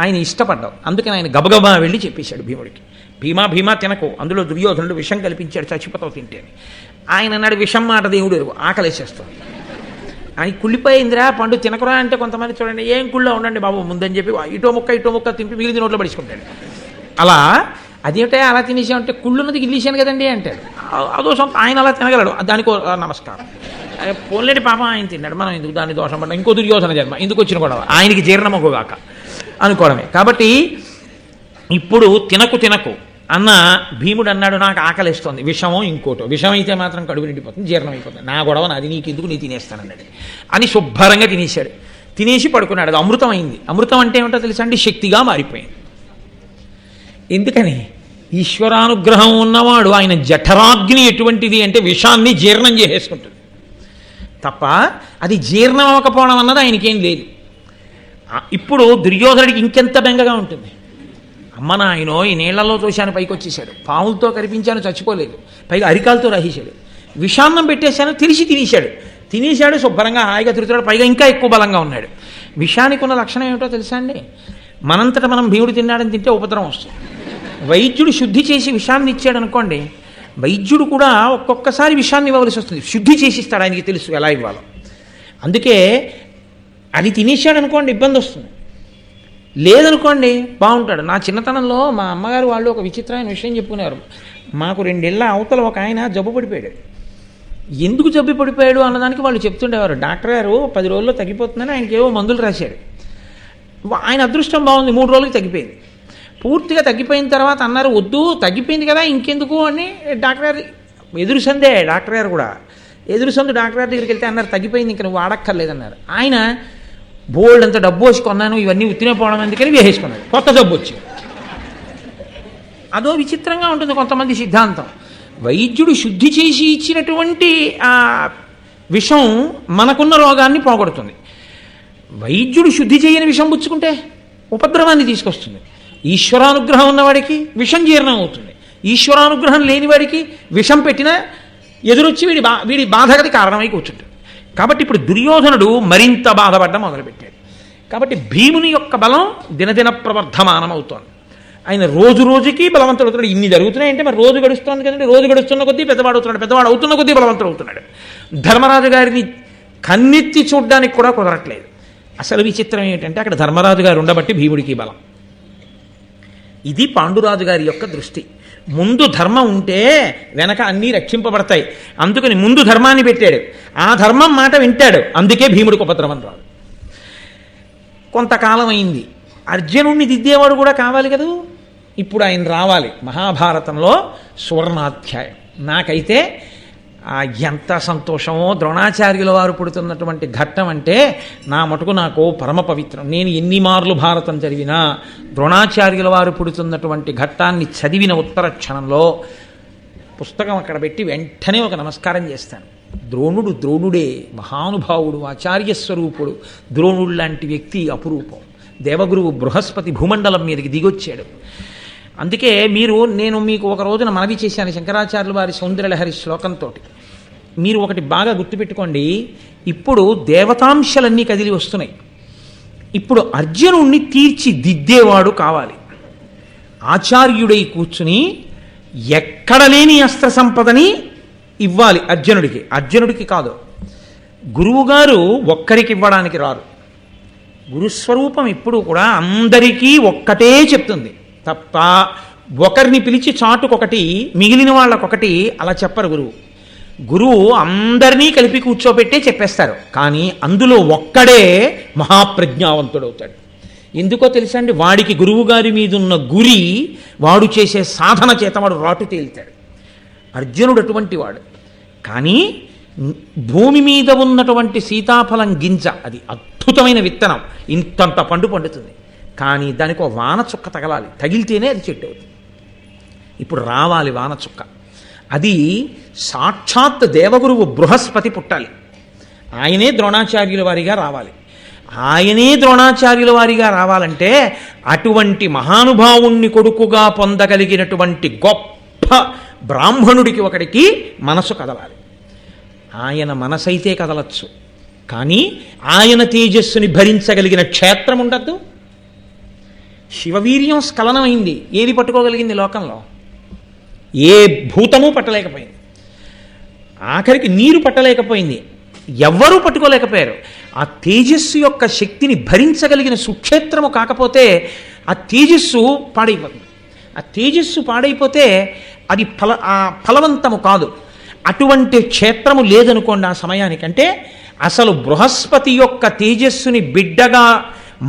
ఆయన ఇష్టపడ్డావు. అందుకని ఆయన గబగబా వెళ్ళి చెప్పేశాడు భీముడికి, భీమా భీమా తినకు, అందులో దుర్యోధనుడు విషం కల్పించాడు, చచ్చిపోతావు తింటే అని. ఆయన అన్నాడు, విషం మాట దేవుడు ఆకలేసేస్తాడు. ఆయన కుళ్ళిపోయిందిరా పండు తినకురా అంటే కొంతమంది చూడండి, ఏం కుళ్ళో ఉండండి బాబు ముందని చెప్పి ఇటో ముక్క తింపి మిగిలిన నోట్లో పడుచుకుంటాడు. అలా అదేమిటా అలా తినేసామంటే కుళ్ళున్నది గిల్లేశాను కదండి అంటాడు. అదోషం ఆయన అలా తినగలడు, దానికో నమస్కారం. పోలేటి పాపం ఆయన తిన్నాడు, మనం ఎందుకు దాన్ని దోషం పడ్డా, ఇంకో దుర్యోధన జన్మ ఎందుకు వచ్చిన గొడవ, ఆయనకి జీర్ణమగుగాక అనుకోవడమే. కాబట్టి ఇప్పుడు తినకు అన్న భీముడు అన్నాడు, నాకు ఆకలిస్తోంది, విషమో ఇంకోటో, విషం అయితే మాత్రం కడుపు నిండిపోతుంది, జీర్ణం అయిపోతుంది, నా గొడవ నాది, నీకెందుకు, నీ తినేస్తానన్నాడు అని శుభ్రంగా తినేశాడు. తినేసి పడుకున్నాడు. అది అమృతం అయింది. అమృతం అంటే ఏమిటో తెలుసా అండి, శక్తిగా మారిపోయింది. ఎందుకని, ఈశ్వరానుగ్రహం ఉన్నవాడు ఆయన జఠరాగ్ని ఎటువంటిది అంటే విషాన్ని జీర్ణం చేసేసుకుంటుంది తప్ప అది జీర్ణం అవ్వకపోవడం అన్నది ఆయనకేం లేదు. ఇప్పుడు దుర్యోధనుడికి ఇంకెంత బెంగగా ఉంటుంది. అమ్మ నాయనో ఈ నీళ్లలో తోశాను పైకి వచ్చేసాడు, పాములతో కనిపించాను చచ్చిపోలేదు, పైగా అరికాలతో రాసేశాడు, విషాన్నం పెట్టేశాను తెలిసి తినేశాడు శుభ్రంగా హాయిగా తిరుగుతాడు, పైగా ఇంకా ఎక్కువ బలంగా ఉన్నాడు. విషానికి ఉన్న లక్షణం ఏమిటో తెలుసా అండి, మనంతట మనం భీముడు తిన్నాడని తింటే ఉపద్రవం వస్తుంది. వైద్యుడు శుద్ధి చేసి విషాన్ని ఇచ్చాడు అనుకోండి, వైద్యుడు కూడా ఒక్కొక్కసారి విషాన్ని ఇవ్వవలసి వస్తుంది, శుద్ధి చేసిస్తాడు, ఆయనకి తెలుసు ఎలా ఇవ్వాలో. అందుకే అది తినేశాడు అనుకోండి ఇబ్బంది వస్తుంది, లేదనుకోండి బాగుంటాడు. నా చిన్నతనంలో మా అమ్మగారు వాళ్ళు ఒక విచిత్రమైన విషయం చెప్పుకునేవారు. మాకు 2 ఏళ్ళ అవతల ఒక ఆయన జబ్బు పడిపోయాడు. ఎందుకు జబ్బు పడిపోయాడు అన్నదానికి వాళ్ళు చెప్తుండేవారు, డాక్టర్ గారు 10 రోజుల్లో తగ్గిపోతుందని ఆయనకి ఏవో మందులు రాశాడు. ఆయన అదృష్టం బాగుంది, 3 రోజులకి తగ్గిపోయింది. పూర్తిగా తగ్గిపోయిన తర్వాత అన్నారు, వద్దు తగ్గిపోయింది కదా ఇంకెందుకు అని డాక్టర్ గారు ఎదురు సందే. డాక్టర్ గారు కూడా ఎదురు సందు డాక్టర్ గారి దగ్గరికి వెళ్తే అన్నారు, తగ్గిపోయింది ఇంక నువ్వు వాడక్కర్లేదన్నారు. ఆయన బోల్డ్ అంత డబ్బు వచ్చి కొన్నాను, ఇవన్నీ ఉత్తినే పోవడం ఎందుకని వేసేసుకున్నాడు, కొత్త జబ్బు వచ్చి. అదో విచిత్రంగా ఉంటుంది కొంతమంది సిద్ధాంతం. వైద్యుడు శుద్ధి చేసి ఇచ్చినటువంటి ఆ విషం మనకున్న రోగాన్ని పోగొడుతుంది. వైద్యుడు శుద్ధి చేయని విషం పుచ్చుకుంటే ఉపద్రవాన్ని తీసుకొస్తుంది. ఈశ్వరానుగ్రహం ఉన్నవాడికి విషం జీర్ణం అవుతుంది, ఈశ్వరానుగ్రహం లేనివాడికి విషం పెట్టినా ఎదురొచ్చి వీడి బాధగది కారణమై కూర్చుంటాడు. కాబట్టి ఇప్పుడు దుర్యోధనుడు మరింత బాధపడడం మొదలుపెట్టాడు. కాబట్టి భీముని యొక్క బలం దినదిన ప్రవర్ధమానం అవుతోంది. ఆయన రోజు రోజుకి బలవంతుడు అవుతున్నాడు. ఇన్ని జరుగుతున్నాయంటే మరి రోజు గడుస్తుంది కదండి, రోజు గడుస్తున్న కొద్దీ పెద్దవాడు అవుతున్నాడు, పెద్దవాడు అవుతున్న కొద్దీ బలవంతుడు అవుతున్నాడు. ధర్మరాజు గారిని కన్నెత్తి చూడడానికి కూడా కుదరట్లేదు. అసలు విచిత్రం ఏంటంటే అక్కడ ధర్మరాజు గారు ఉండబట్టి భీముడికి బలం. ఇది పాండురాజు గారి యొక్క దృష్టి. ముందు ధర్మం ఉంటే వెనక అన్నీ రక్షింపబడతాయి. అందుకని ముందు ధర్మాన్ని పెట్టాడు, ఆ ధర్మం మాట వింటాడు, అందుకే భీముడికి ఉపద్రవం రాదు. కొంతకాలం అయింది, అర్జునుడిని దిద్దేవాడు కూడా కావాలి కదా, ఇప్పుడు ఆయన రావాలి. మహాభారతంలో సువర్ణాధ్యాయం. నాకైతే ఎంత సంతోషమో, ద్రోణాచార్యుల వారు పుడుతున్నటువంటి ఘట్టం అంటే నా మటుకు నాకు పరమ పవిత్రం. నేను ఎన్ని మార్లు భారతం చదివినా ద్రోణాచార్యుల వారు పుడుతున్నటువంటి ఘట్టాన్ని చదివిన ఉత్తర క్షణంలో పుస్తకం అక్కడ పెట్టి వెంటనే ఒక నమస్కారం చేస్తాను. ద్రోణుడు ద్రోణుడే, మహానుభావుడు, ఆచార్య స్వరూపుడు. ద్రోణుడు లాంటి వ్యక్తి అపురూపం. దేవగురువు బృహస్పతి భూమండలం మీదకి దిగొచ్చాడు. అందుకే నేను మీకు ఒక రోజున మనవి చేశాను శంకరాచార్యుల వారి సౌందర్యలహరి శ్లోకంతో. మీరు ఒకటి బాగా గుర్తుపెట్టుకోండి, ఇప్పుడు దేవతాంశలన్నీ కదిలి వస్తున్నాయి. ఇప్పుడు అర్జునుణ్ణి తీర్చిదిద్దేవాడు కావాలి. ఆచార్యుడై కూర్చుని ఎక్కడ లేని అస్త్ర సంపదని ఇవ్వాలి అర్జునుడికి. అర్జునుడికి కాదు, గురువుగారు ఒక్కరికి ఇవ్వడానికి రారు. గురుస్వరూపం ఎప్పుడు కూడా అందరికీ ఒక్కటే చెప్తుంది తప్ప ఒకరిని పిలిచి చాటుకొకటి మిగిలిన వాళ్ళకొకటి అలా చెప్పరు. గురువు అందరినీ కలిపి కూర్చోబెట్టే చెప్పేస్తారు. కానీ అందులో ఒక్కడే మహాప్రజ్ఞావంతుడవుతాడు. ఎందుకో తెలుసా అండి? వాడికి గురువుగారి మీద ఉన్న గురి, వాడు చేసే సాధన చేత వాడు రాటు తేలుతాడు. అర్జునుడు అటువంటి వాడు. కానీ భూమి మీద ఉన్నటువంటి సీతాఫలం గింజ, అది అద్భుతమైన విత్తనం, ఇంతంత పండు పండుతుంది. కానీ దానికి ఒక వాన చుక్క తగలాలి, తగిలితేనే అది చెట్టు అవుతుంది. ఇప్పుడు రావాలి వాన చుక్క. అది సాక్షాత్ దేవగురువు బృహస్పతి పుట్టాలి. ఆయనే ద్రోణాచార్యుల వారిగా రావాలి. ఆయనే ద్రోణాచార్యుల వారిగా రావాలంటే అటువంటి మహానుభావుణ్ణి కొడుకుగా పొందగలిగినటువంటి గొప్ప బ్రాహ్మణుడికి ఒకడికి మనసు కదలాలి. ఆయన మనసైతే కదలచ్చు, కానీ ఆయన తేజస్సుని భరించగలిగిన క్షేత్రం ఉండద్దు. శివవీర్యం స్ఖలనమైంది, ఏది పట్టుకోగలిగింది లోకంలో? ఏ భూతము పట్టలేకపోయింది. ఆఖరికి నీరు పట్టలేకపోయింది, ఎవ్వరూ పట్టుకోలేకపోయారు. ఆ తేజస్సు యొక్క శక్తిని భరించగలిగిన సుక్షేత్రము కాకపోతే ఆ తేజస్సు పాడైపోతుంది. ఆ తేజస్సు పాడైపోతే అది ఫలవంతము కాదు. అటువంటి క్షేత్రము లేదనుకోండి ఆ సమయానికంటే. అసలు బృహస్పతి యొక్క తేజస్సుని బిడ్డగా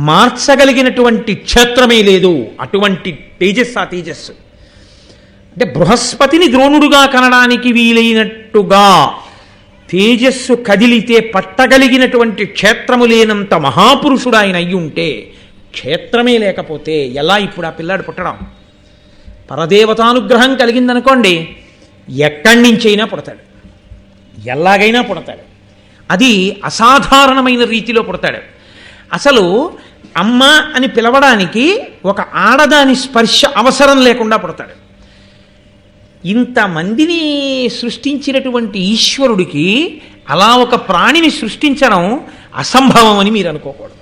మార్చగలిగినటువంటి క్షేత్రమే లేదు. అటువంటి తేజస్సు, ఆ తేజస్సు అంటే బృహస్పతిని ద్రోణుడుగా కనడానికి వీలైనట్టుగా తేజస్సు కదిలితే పట్టగలిగినటువంటి క్షేత్రము లేనంత మహాపురుషుడు ఆయన అయ్యి ఉంటే, క్షేత్రమే లేకపోతే ఎలా ఇప్పుడు ఆ పిల్లాడు పుట్టడం? పరదేవతానుగ్రహం కలిగిందనుకోండి, ఎక్కడి నుంచైనా పుడతాడు, ఎలాగైనా పుడతాడు. అది అసాధారణమైన రీతిలో పుడతాడు. అసలు అమ్మ అని పిలవడానికి ఒక ఆడదాని స్పర్శ అవసరం లేకుండా పుడతాడు. ఇంతమందిని సృష్టించినటువంటి ఈశ్వరుడికి అలా ఒక ప్రాణిని సృష్టించడం అసంభవం అని మీరు అనుకోకూడదు.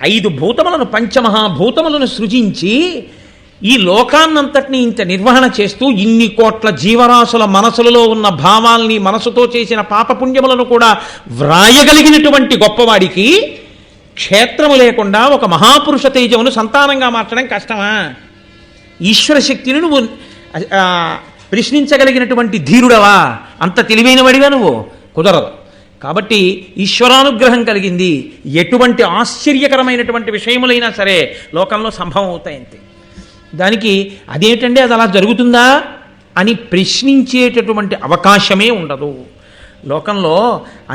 5 భూతములను, పంచమహాభూతములను సృజించి ఈ లోకాన్నంతటినీ ఇంత నిర్వహణ చేస్తూ ఇన్ని కోట్ల జీవరాశుల మనసులలో ఉన్న భావాల్ని, మనసుతో చేసిన పాపపుణ్యములను కూడా వ్రాయగలిగినటువంటి గొప్పవాడికి క్షేత్రము లేకుండా ఒక మహాపురుష తేజమును సంతానంగా మార్చడం కష్టమా? ఈశ్వర శక్తిని నువ్వు ప్రశ్నించగలిగినటువంటి ధీరుడవా? అంత తెలివైన వాడివా నువ్వు? కుదరదు. కాబట్టి ఈశ్వరానుగ్రహం కలిగింది. ఎటువంటి ఆశ్చర్యకరమైనటువంటి విషయములైనా సరే లోకంలో సంభవం అవుతాయంతే. దానికి అదేంటంటే అది అలా జరుగుతుందా అని ప్రశ్నించేటటువంటి అవకాశమే ఉండదు. లోకంలో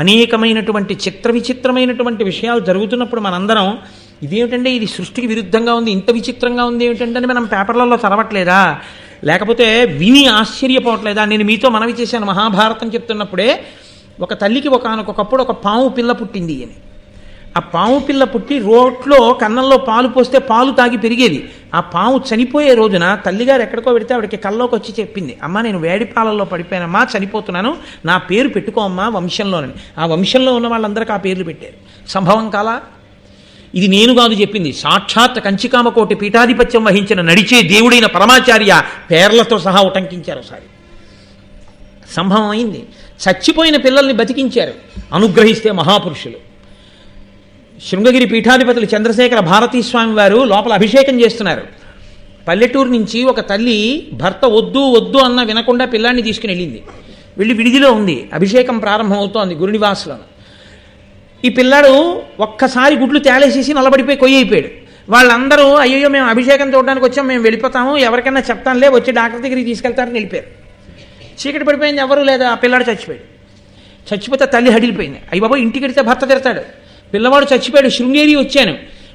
అనేకమైనటువంటి చిత్ర విచిత్రమైనటువంటి విషయాలు జరుగుతున్నప్పుడు మనందరం ఇదేమిటంటే ఇది సృష్టికి విరుద్ధంగా ఉంది, ఇంత విచిత్రంగా ఉంది ఏమిటంటే మనం పేపర్లలో చదవట్లేదా, లేకపోతే విని ఆశ్చర్యపోవట్లేదా? నేను మీతో మనవి చేశాను మహాభారతం చెప్తున్నప్పుడే, ఒక తల్లికి ఒకనకొకప్పుడు ఒక పాము పిల్ల పుట్టింది అని. ఆ పాము పిల్ల పుట్టి రోట్లో కన్నంలో పాలు పోస్తే పాలు తాగి పెరిగేది. ఆ పాము చనిపోయే రోజున తల్లిగారు ఎక్కడికో పెడితే ఆవిడకి కల్లోకి వచ్చి చెప్పింది, అమ్మ నేను వేడి పాలల్లో పడిపోయానమ్మా, చనిపోతున్నాను, నా పేరు పెట్టుకో అమ్మా వంశంలోనని. ఆ వంశంలో ఉన్న వాళ్ళందరికీ ఆ పేర్లు పెట్టారు. సంభవం కాలా? ఇది నేను కాదు చెప్పింది, సాక్షాత్ కంచికామకోటి పీఠాధిపత్యం వహించిన నడిచే దేవుడైన పరమాచార్య పేర్లతో సహా ఉటంకించారు. ఒకసారి సంభవం అయింది. చచ్చిపోయిన పిల్లల్ని బతికించారు అనుగ్రహిస్తే మహాపురుషులు. శృంగగిరి పీఠాధిపతులు చంద్రశేఖర భారతీ స్వామి వారు లోపల అభిషేకం చేస్తున్నారు. పల్లెటూరు నుంచి ఒక తల్లి భర్త వద్దు వద్దు అన్న వినకుండా పిల్లాన్ని తీసుకుని వెళ్ళింది. వెళ్ళి విడిదిలో ఉంది, అభిషేకం ప్రారంభమవుతోంది గురునివాసులో. ఈ పిల్లాడు ఒక్కసారి గుడ్లు తేలేసేసి నల్లబడిపోయి కొయ్యి అయిపోయాడు. వాళ్ళందరూ అయ్యో మేము అభిషేకం చూడడానికి వచ్చాం, మేము వెళ్ళిపోతాము, ఎవరికైనా చెప్తానులే, వచ్చి డాక్టర్ దగ్గరికి తీసుకెళ్తారని వెళ్ళిపోయారు. చీకటి పడిపోయింది, ఎవరు లేదా, ఆ పిల్లాడు చచ్చిపోయాడు. చచ్చిపోతే తల్లి హడిలిపోయింది. అయ్యి బాబా ఇంటికి వెడితే భర్త తిడతాడు, పిల్లవాడు చచ్చిపోయాడు, శృంగేరి వచ్చాను,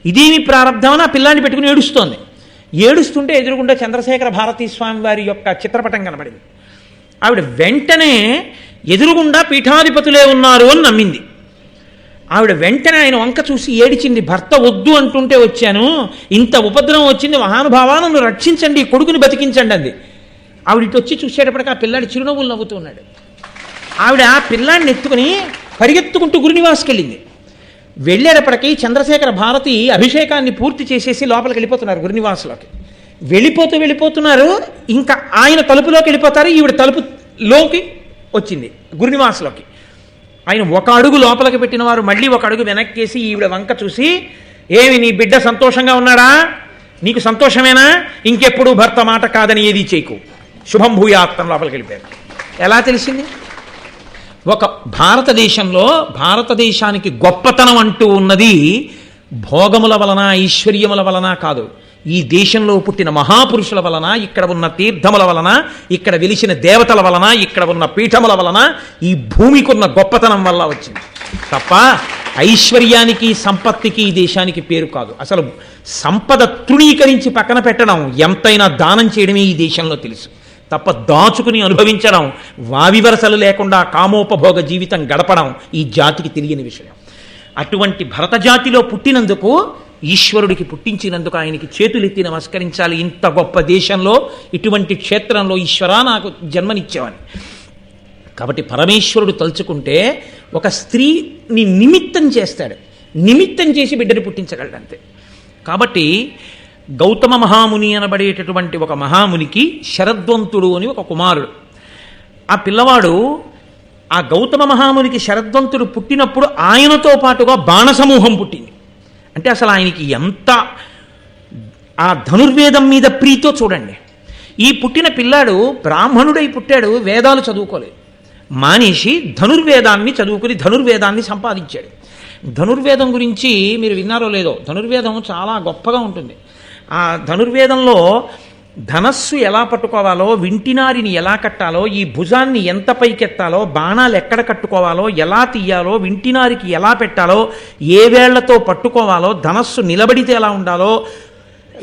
ఇదేమి ప్రారంభమని ఆ పిల్లాన్ని పెట్టుకుని ఏడుస్తోంది. ఏడుస్తుంటే ఎదురుగుండా చంద్రశేఖర భారతీ స్వామి వారి యొక్క చిత్రపటం కనబడింది. ఆవిడ వెంటనే ఎదురుగుండా పీఠాధిపతులే ఉన్నారు అని నమ్మింది. ఆవిడ వెంటనే ఆయన వంక చూసి ఏడిచింది. భర్త వద్దు అంటుంటే వచ్చాను, ఇంత ఉపద్రవం వచ్చింది, మహానుభావా నన్ను రక్షించండి, కొడుకుని బతికించండి అంది. ఆవిడ ఇటు వచ్చి చూసేటప్పటికి ఆ పిల్లాడి చిరునవ్వులు నవ్వుతూ ఉన్నాడు. ఆవిడ ఆ పిల్లాడిని ఎత్తుకుని పరిగెత్తుకుంటూ గురునివాస్కి వెళ్ళింది. వెళ్ళేటప్పటికీ చంద్రశేఖర భారతి అభిషేకాన్ని పూర్తి చేసేసి లోపలికి వెళ్ళిపోతున్నారు గురునివాసులోకి. వెళ్ళిపోతున్నారు, ఇంకా ఆయన తలుపులోకి వెళ్ళిపోతారు, ఈవిడ తలుపులోకి వచ్చింది గురునివాసులోకి. ఆయన ఒక అడుగు లోపలికి పెట్టిన వారు మళ్ళీ ఒక అడుగు వెనక్కేసి ఈవిడ వంక చూసి, ఏమి నీ బిడ్డ సంతోషంగా ఉన్నాడా, నీకు సంతోషమేనా, ఇంకెప్పుడు భర్త మాట కాదని ఏది చేయకు, శుభం భూయాత్తం లోపలికి వెళ్ళిపోయారు. ఎలా తెలిసింది? ఒక భారతదేశంలో భారతదేశానికి గొప్పతనం అంటూ ఉన్నది భోగముల వలన ఐశ్వర్యముల వలన కాదు, ఈ దేశంలో పుట్టిన మహాపురుషుల వలన, ఇక్కడ ఉన్న తీర్థముల వలన, ఇక్కడ వెలిసిన దేవతల వలన, ఇక్కడ ఉన్న పీఠముల వలన, ఈ భూమికున్న గొప్పతనం వల్ల వచ్చింది తప్ప ఐశ్వర్యానికి సంపత్తికి ఈ దేశానికి పేరు కాదు. అసలు సంపద తృణీకరించి పక్కన పెట్టడం, ఎంతైనా దానం చేయడమే ఈ దేశంలో తెలుసు తప్ప దాచుకుని అనుభవించడం, వావివరసలు లేకుండా కామోపభోగ జీవితం గడపడం ఈ జాతికి తెలియని విషయం. అటువంటి భరత జాతిలో పుట్టినందుకు, ఈశ్వరుడికి పుట్టించినందుకు ఆయనకి చేతులెత్తి నమస్కరించాలి. ఇంత గొప్ప దేశంలో ఇటువంటి క్షేత్రంలో ఈశ్వరా నాకు జన్మనిచ్చావని. కాబట్టి పరమేశ్వరుడు తలుచుకుంటే ఒక స్త్రీని నిమిత్తం చేస్తాడు, నిమిత్తం చేసి బిడ్డని పుట్టించగలడు అంతే. కాబట్టి గౌతమ మహాముని అనబడేటటువంటి ఒక మహామునికి శరద్వంతుడు అని ఒక కుమారుడు. ఆ పిల్లవాడు ఆ గౌతమ మహామునికి శరద్వంతుడు పుట్టినప్పుడు ఆయనతో పాటుగా బాణసమూహం పుట్టింది. అంటే అసలు ఆయనకి ఎంత ఆ ధనుర్వేదం మీద ప్రీతో చూడండి. ఈ పుట్టిన పిల్లాడు బ్రాహ్మణుడై పుట్టాడు, వేదాలు చదువుకోలేదు, మానేసి ధనుర్వేదాన్ని చదువుకుని ధనుర్వేదాన్ని సంపాదించాడు. ధనుర్వేదం గురించి మీరు విన్నారో లేదో, ధనుర్వేదం చాలా గొప్పగా ఉంటుంది. ఆ ధనుర్వేదంలో ధనస్సు ఎలా పట్టుకోవాలో, వింటినారిని ఎలా కట్టాలో, ఈ భుజాన్ని ఎంత పైకెత్తాలో, బాణాలు ఎక్కడ కట్టుకోవాలో, ఎలా తీయాలో, వింటినారికి ఎలా పెట్టాలో, ఏ వేళ్లతో పట్టుకోవాలో, ధనస్సు నిలబడితే ఎలా ఉండాలో,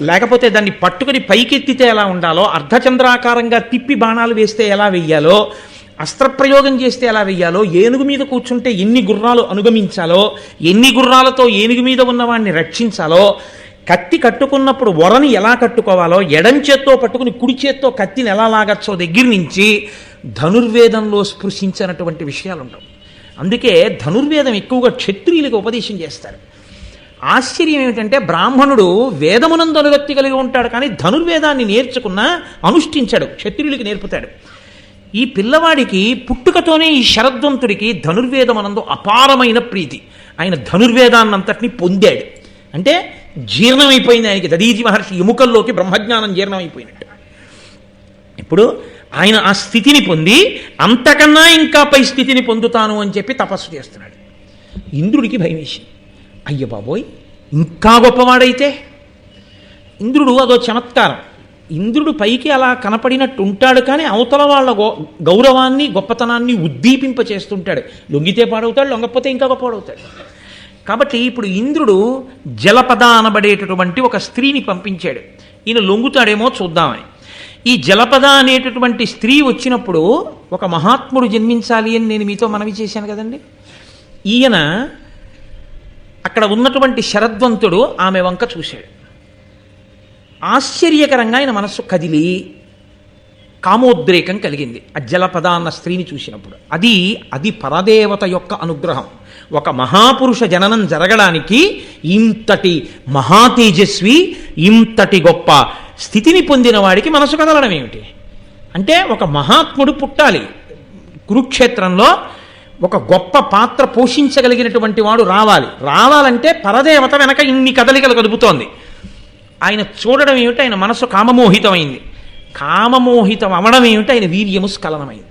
లేకపోతే దాన్ని పట్టుకుని పైకెత్తితే ఎలా ఉండాలో, అర్ధచంద్రాకారంగా తిప్పి బాణాలు వేస్తే ఎలా వెయ్యాలో, అస్త్రప్రయోగం చేస్తే ఎలా వెయ్యాలో, ఏనుగు మీద కూర్చుంటే ఎన్ని గుర్రాలు అనుగమించాలో, ఎన్ని గుర్రాలతో ఏనుగు మీద ఉన్నవాడిని రక్షించాలో, కత్తి కట్టుకున్నప్పుడు వరని ఎలా కట్టుకోవాలో, ఎడం చేత్తో పట్టుకుని కుడి చేత్తో కత్తిని ఎలా లాగచ్చో దగ్గర నుంచి ధనుర్వేదంలో స్పృశించినటువంటి విషయాలు ఉండవు. అందుకే ధనుర్వేదం ఎక్కువగా క్షత్రియులకు ఉపదేశం చేస్తారు. ఆశ్చర్యం ఏమిటంటే బ్రాహ్మణుడు వేదమునందు అనురక్తి కలిగి ఉంటాడు, కానీ ధనుర్వేదాన్ని నేర్చుకున్నా అనుష్ఠించాడు, క్షత్రియులకి నేర్పుతాడు. ఈ పిల్లవాడికి పుట్టుకతోనే ఈ శరద్వంతుడికి ధనుర్వేదమునందు అపారమైన ప్రీతి. ఆయన ధనుర్వేదాన్నంతటినీ పొందాడు. అంటే జీర్ణమైపోయింది ఆయనకి. దదీచి మహర్షి ఎముకల్లోకి బ్రహ్మజ్ఞానం జీర్ణమైపోయినట్టు. ఇప్పుడు ఆయన ఆ స్థితిని పొంది అంతకన్నా ఇంకా పై స్థితిని పొందుతాను అని చెప్పి తపస్సు చేస్తున్నాడు. ఇంద్రుడికి భయం వేసింది. అయ్య బాబోయ్, ఇంకా గొప్పవాడైతే. ఇంద్రుడు అదో చమత్కారం. ఇంద్రుడు పైకి అలా కనపడినట్టు ఉంటాడు, కానీ అవతల వాళ్ళ గౌరవాన్ని గొప్పతనాన్ని ఉద్దీపింప చేస్తుంటాడు. లొంగితే పాడవుతాడు, లొంగకపోతే ఇంకా గొప్పవాడవుతాడు. కాబట్టి ఇప్పుడు ఇంద్రుడు జలపద అనబడేటటువంటి ఒక స్త్రీని పంపించాడు. ఈయన లొంగుతాడేమో చూద్దామని. ఈ జలపద అనేటటువంటి స్త్రీ వచ్చినప్పుడు ఒక మహాత్ముడు జన్మించాలి అని నేను మీతో మనవి చేశాను కదండి. ఈయన అక్కడ ఉన్నటువంటి శరద్వంతుడు ఆమె వంక చూశాడు. ఆశ్చర్యకరంగా ఆయన మనస్సు కదిలి కామోద్రేకం కలిగింది ఆ జలపద అన్న స్త్రీని చూసినప్పుడు. అది పరదేవత యొక్క అనుగ్రహం. ఒక మహాపురుష జననం జరగడానికి ఇంతటి మహాతేజస్వి, ఇంతటి గొప్ప స్థితిని పొందిన వాడికి మనసు కదలడం ఏమిటి? అంటే ఒక మహాత్ముడు పుట్టాలి, కురుక్షేత్రంలో ఒక గొప్ప పాత్ర పోషించగలిగినటువంటి వాడు రావాలంటే పరదేవత వెనక ఇన్ని కదలికలు కదుపుతోంది. ఆయన చూడడం ఏమిటి? ఆయన మనసు కామమోహితమైంది. కామమోహితం అవడం ఏమిటి? ఆయన వీర్యము స్ఖలనమైంది.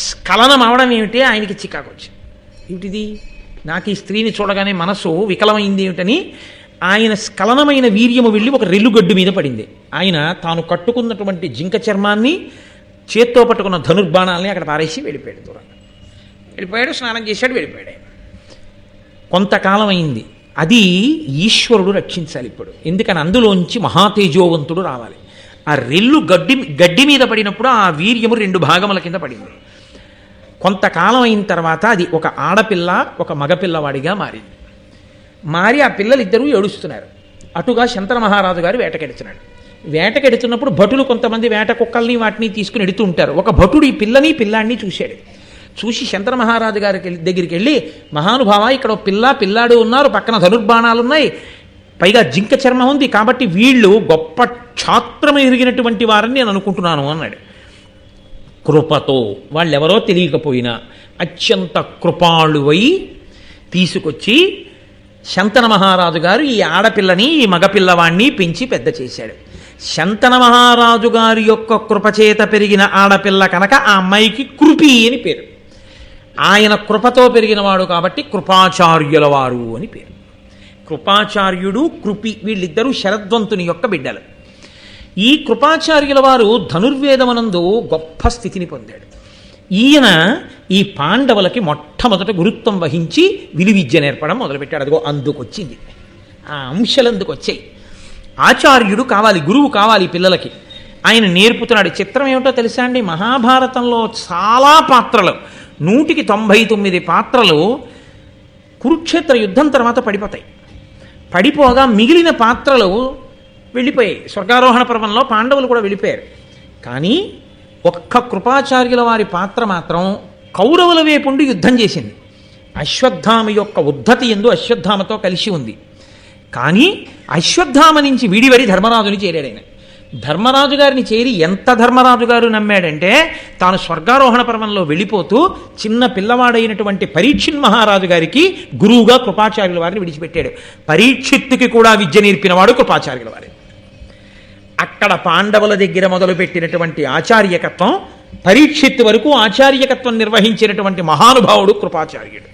స్ఖలనం అవడం ఏమిటి? ఆయనకి చికాకు వచ్చింది. ఏమిటిది? నాకు ఈ స్త్రీని చూడగానే మనసు వికలమైంది ఏమిటని ఆయన స్ఖలనమైన వీర్యము వెళ్ళి ఒక రెల్లుగడ్డు మీద పడింది. ఆయన తాను కట్టుకున్నటువంటి జింక చర్మాన్ని, చేత్తో పట్టుకున్న ధనుర్బాణాలని అక్కడ పారేసి వెళ్ళిపోయాడు. దూరంగా వెళ్ళిపోయాడు, స్నానం చేశాడు, వెళ్ళిపోయాడు. కొంతకాలం అయింది. అది ఈశ్వరుడు రక్షించాలి ఇప్పుడు. ఎందుకని అందులోంచి మహాతేజోవంతుడు రావాలి. ఆ రెల్లు గడ్డి మీద పడినప్పుడు ఆ వీర్యము 2 భాగముల కింద పడింది. కొంతకాలం అయిన తర్వాత అది ఒక ఆడపిల్ల ఒక మగపిల్లవాడిగా మారింది. మారి ఆ పిల్లలిద్దరూ ఏడుస్తున్నారు. అటుగా శంతన మహారాజు గారు వేటకెడుతున్నాడు. వేటకెడుతున్నప్పుడు భటులు కొంతమంది వేట కుక్కల్ని వాటిని తీసుకుని ఎడుతూ ఉంటారు. ఒక భటుడు ఈ పిల్లాడిని చూశాడు. చూసి శంతన మహారాజు గారి దగ్గరికి వెళ్ళి, మహానుభావ, ఇక్కడ పిల్లాడు ఉన్నారు, పక్కన ధనుర్బాణాలు ఉన్నాయి, పైగా జింక చర్మం ఉంది, కాబట్టి వీళ్ళు గొప్ప క్షాత్రం ఎరిగినటువంటి వారని నేను అనుకుంటున్నాను అన్నాడు. కృపతో, వాళ్ళెవరో తెలియకపోయినా అత్యంత కృపాళువై తీసుకొచ్చి శంతన మహారాజు గారు ఈ ఆడపిల్లని ఈ మగపిల్లవాణ్ణి పెంచి పెద్ద చేశాడు. శంతన మహారాజు గారి యొక్క కృపచేత పెరిగిన ఆడపిల్ల కనుక ఆ అమ్మాయికి కృపి అని పేరు. ఆయన కృపతో పెరిగినవాడు కాబట్టి కృపాచార్యుల వారు అని పేరు. కృపాచార్యుడు కృపి వీళ్ళిద్దరూ శరద్వంతుని యొక్క బిడ్డలు. ఈ కృపాచార్యుల వారు ధనుర్వేదమనందు గొప్ప స్థితిని పొందాడు. ఈయన ఈ పాండవులకి మొట్టమొదట గురుత్వం వహించి విలువిద్య నేర్పడం మొదలుపెట్టాడు. అదిగో అందుకొచ్చింది, ఆ అంశాలు అందుకు వచ్చాయి. ఆచార్యుడు కావాలి, గురువు కావాలి పిల్లలకి. ఆయన నేర్పుతున్నాడు. చిత్రం ఏమిటో తెలుసా అండి, మహాభారతంలో చాలా పాత్రలు, 199 పాత్రలు కురుక్షేత్ర యుద్ధం తర్వాత పడిపోతాయి. పడిపోగా మిగిలిన పాత్రలు వెళ్ళిపోయాయి. స్వర్గారోహణ పర్వంలో పాండవులు కూడా వెళ్ళిపోయారు. కానీ ఒక్క కృపాచార్యుల వారి పాత్ర మాత్రం కౌరవుల వైపుండి యుద్ధం చేసింది. అశ్వత్థామ యొక్క ఉద్ధతి ఎందు అశ్వత్థామతో కలిసి ఉంది. కానీ అశ్వత్థామ నుంచి విడివడి ధర్మరాజుని చేరాడు. ఆయన ధర్మరాజు గారిని చేరి ఎంత ధర్మరాజు గారు నమ్మాడంటే, తాను స్వర్గారోహణ పర్వంలో వెళ్ళిపోతూ చిన్న పిల్లవాడైనటువంటి పరీక్షిత్ మహారాజు గారికి గురువుగా కృపాచార్యుల వారిని విడిచిపెట్టాడు. పరీక్షిత్తుకి కూడా విద్య నేర్పినవాడు కృపాచార్యుల వారి. అక్కడ పాండవుల దగ్గర మొదలుపెట్టినటువంటి ఆచార్యకత్వం పరీక్షిత్ వరకు ఆచార్యకత్వం నిర్వహించినటువంటి మహానుభావుడు కృపాచార్యుడు.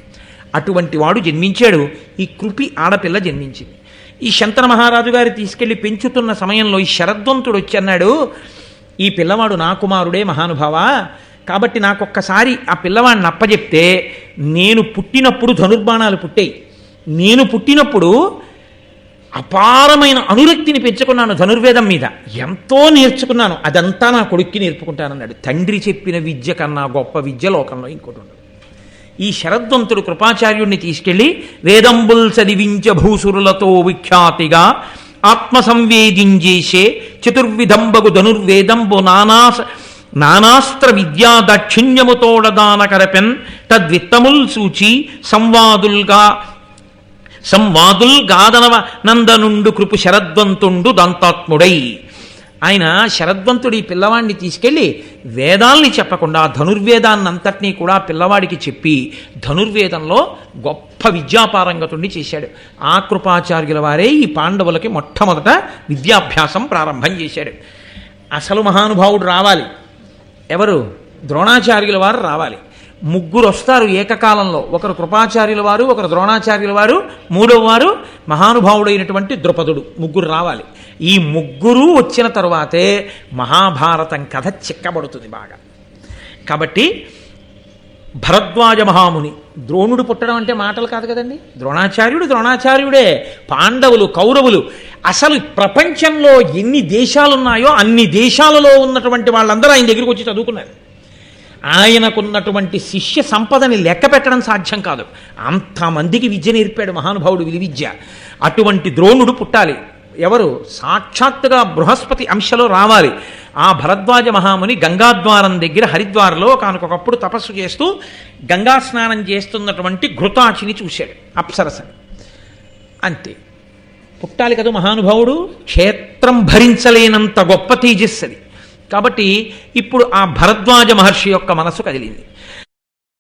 అటువంటి వాడు జన్మించాడు. ఈ కృపి ఆడపిల్ల జన్మించింది. ఈ శంతన మహారాజు గారు తీసుకెళ్లి పెంచుతున్న సమయంలో ఈ శరద్వంతుడు వచ్చి అన్నాడు, ఈ పిల్లవాడు నా కుమారుడే మహానుభావ, కాబట్టి నాకొక్కసారి ఆ పిల్లవాడిని అప్పచెప్తే, నేను పుట్టినప్పుడు ధనుర్బాణాలు పుట్టాయి, నేను పుట్టినప్పుడు అపారమైన అనురక్తిని పెంచుకున్నాను ధనుర్వేదం మీద, ఎంతో నేర్చుకున్నాను, అదంతా నా కొడుక్కి నేర్పుకుంటానన్నాడు. తండ్రి చెప్పిన విద్య కన్నా గొప్ప విద్య లోకంలో ఇంకోటి ఉండదు. ఈ శరద్వంతుడు కృపాచార్యుడిని తీసుకెళ్లి వేదంబుల్ చదివించ భూసురులతో విఖ్యాతిగా ఆత్మసంవేదించేసే చతుర్విధంబగు ధనుర్వేదంబు నానాస్త్ర విద్యా దాక్షిణ్యముతోడదాన కరపెన్ తద్విత్తముల్ సూచి సంవాదుల్ గాదనవ నందనుండు కృపు శరద్వంతుండు దంతాత్ముడై. ఆయన శరద్వంతుడి పిల్లవాడిని తీసుకెళ్ళి వేదాల్ని చెప్పకుండా ధనుర్వేదాన్నంతటినీ కూడా పిల్లవాడికి చెప్పి ధనుర్వేదంలో గొప్ప విద్యాపారంగతుడిని చేశాడు. ఆ కృపాచార్యుల వారే ఈ పాండవులకి మొట్టమొదట విద్యాభ్యాసం ప్రారంభం చేశాడు. అసలు మహానుభావుడు రావాలి. ఎవరు? ద్రోణాచార్యుల వారు రావాలి. ముగ్గురు వస్తారు ఏకకాలంలో. ఒకరు కృపాచార్యుల వారు, ఒకరు ద్రోణాచార్యుల వారు, మూడవ వారు మహానుభావుడైనటువంటి ద్రుపదుడు. ముగ్గురు రావాలి. ఈ ముగ్గురు వచ్చిన తరువాతే మహాభారతం కథ చిక్కబడుతుంది బాగా. కాబట్టి భరద్వాజ మహాముని, ద్రోణుడు పుట్టడం అంటే మాటలు కాదు కదండి. ద్రోణాచార్యుడే. పాండవులు, కౌరవులు, అసలు ప్రపంచంలో ఎన్ని దేశాలున్నాయో అన్ని దేశాలలో ఉన్నటువంటి వాళ్ళందరూ ఆయన దగ్గరికి వచ్చి చదువుకున్నారు. ఆయనకున్నటువంటి శిష్య సంపదని లెక్క పెట్టడం సాధ్యం కాదు. అంతమందికి విద్య నేర్పాడు మహానుభావుడు, విలువిద్య. అటువంటి ద్రోణుడు పుట్టాలి. ఎవరు? సాక్షాత్తుగా బృహస్పతి అంశలో రావాలి. ఆ భరద్వాజ మహాముని గంగాద్వారం దగ్గర హరిద్వార్లో కానుకొకప్పుడు తపస్సు చేస్తూ గంగా స్నానం చేస్తున్నటువంటి ఘృతాచిని చూశాడు, అప్సరసని. అంతే, పుట్టాలి కదా మహానుభావుడు. క్షేత్రం భరించలేనంత గొప్ప తేజస్సది. కాబట్టి ఇప్పుడు ఆ భరద్వాజ మహర్షి యొక్క మనసు కదిలింది.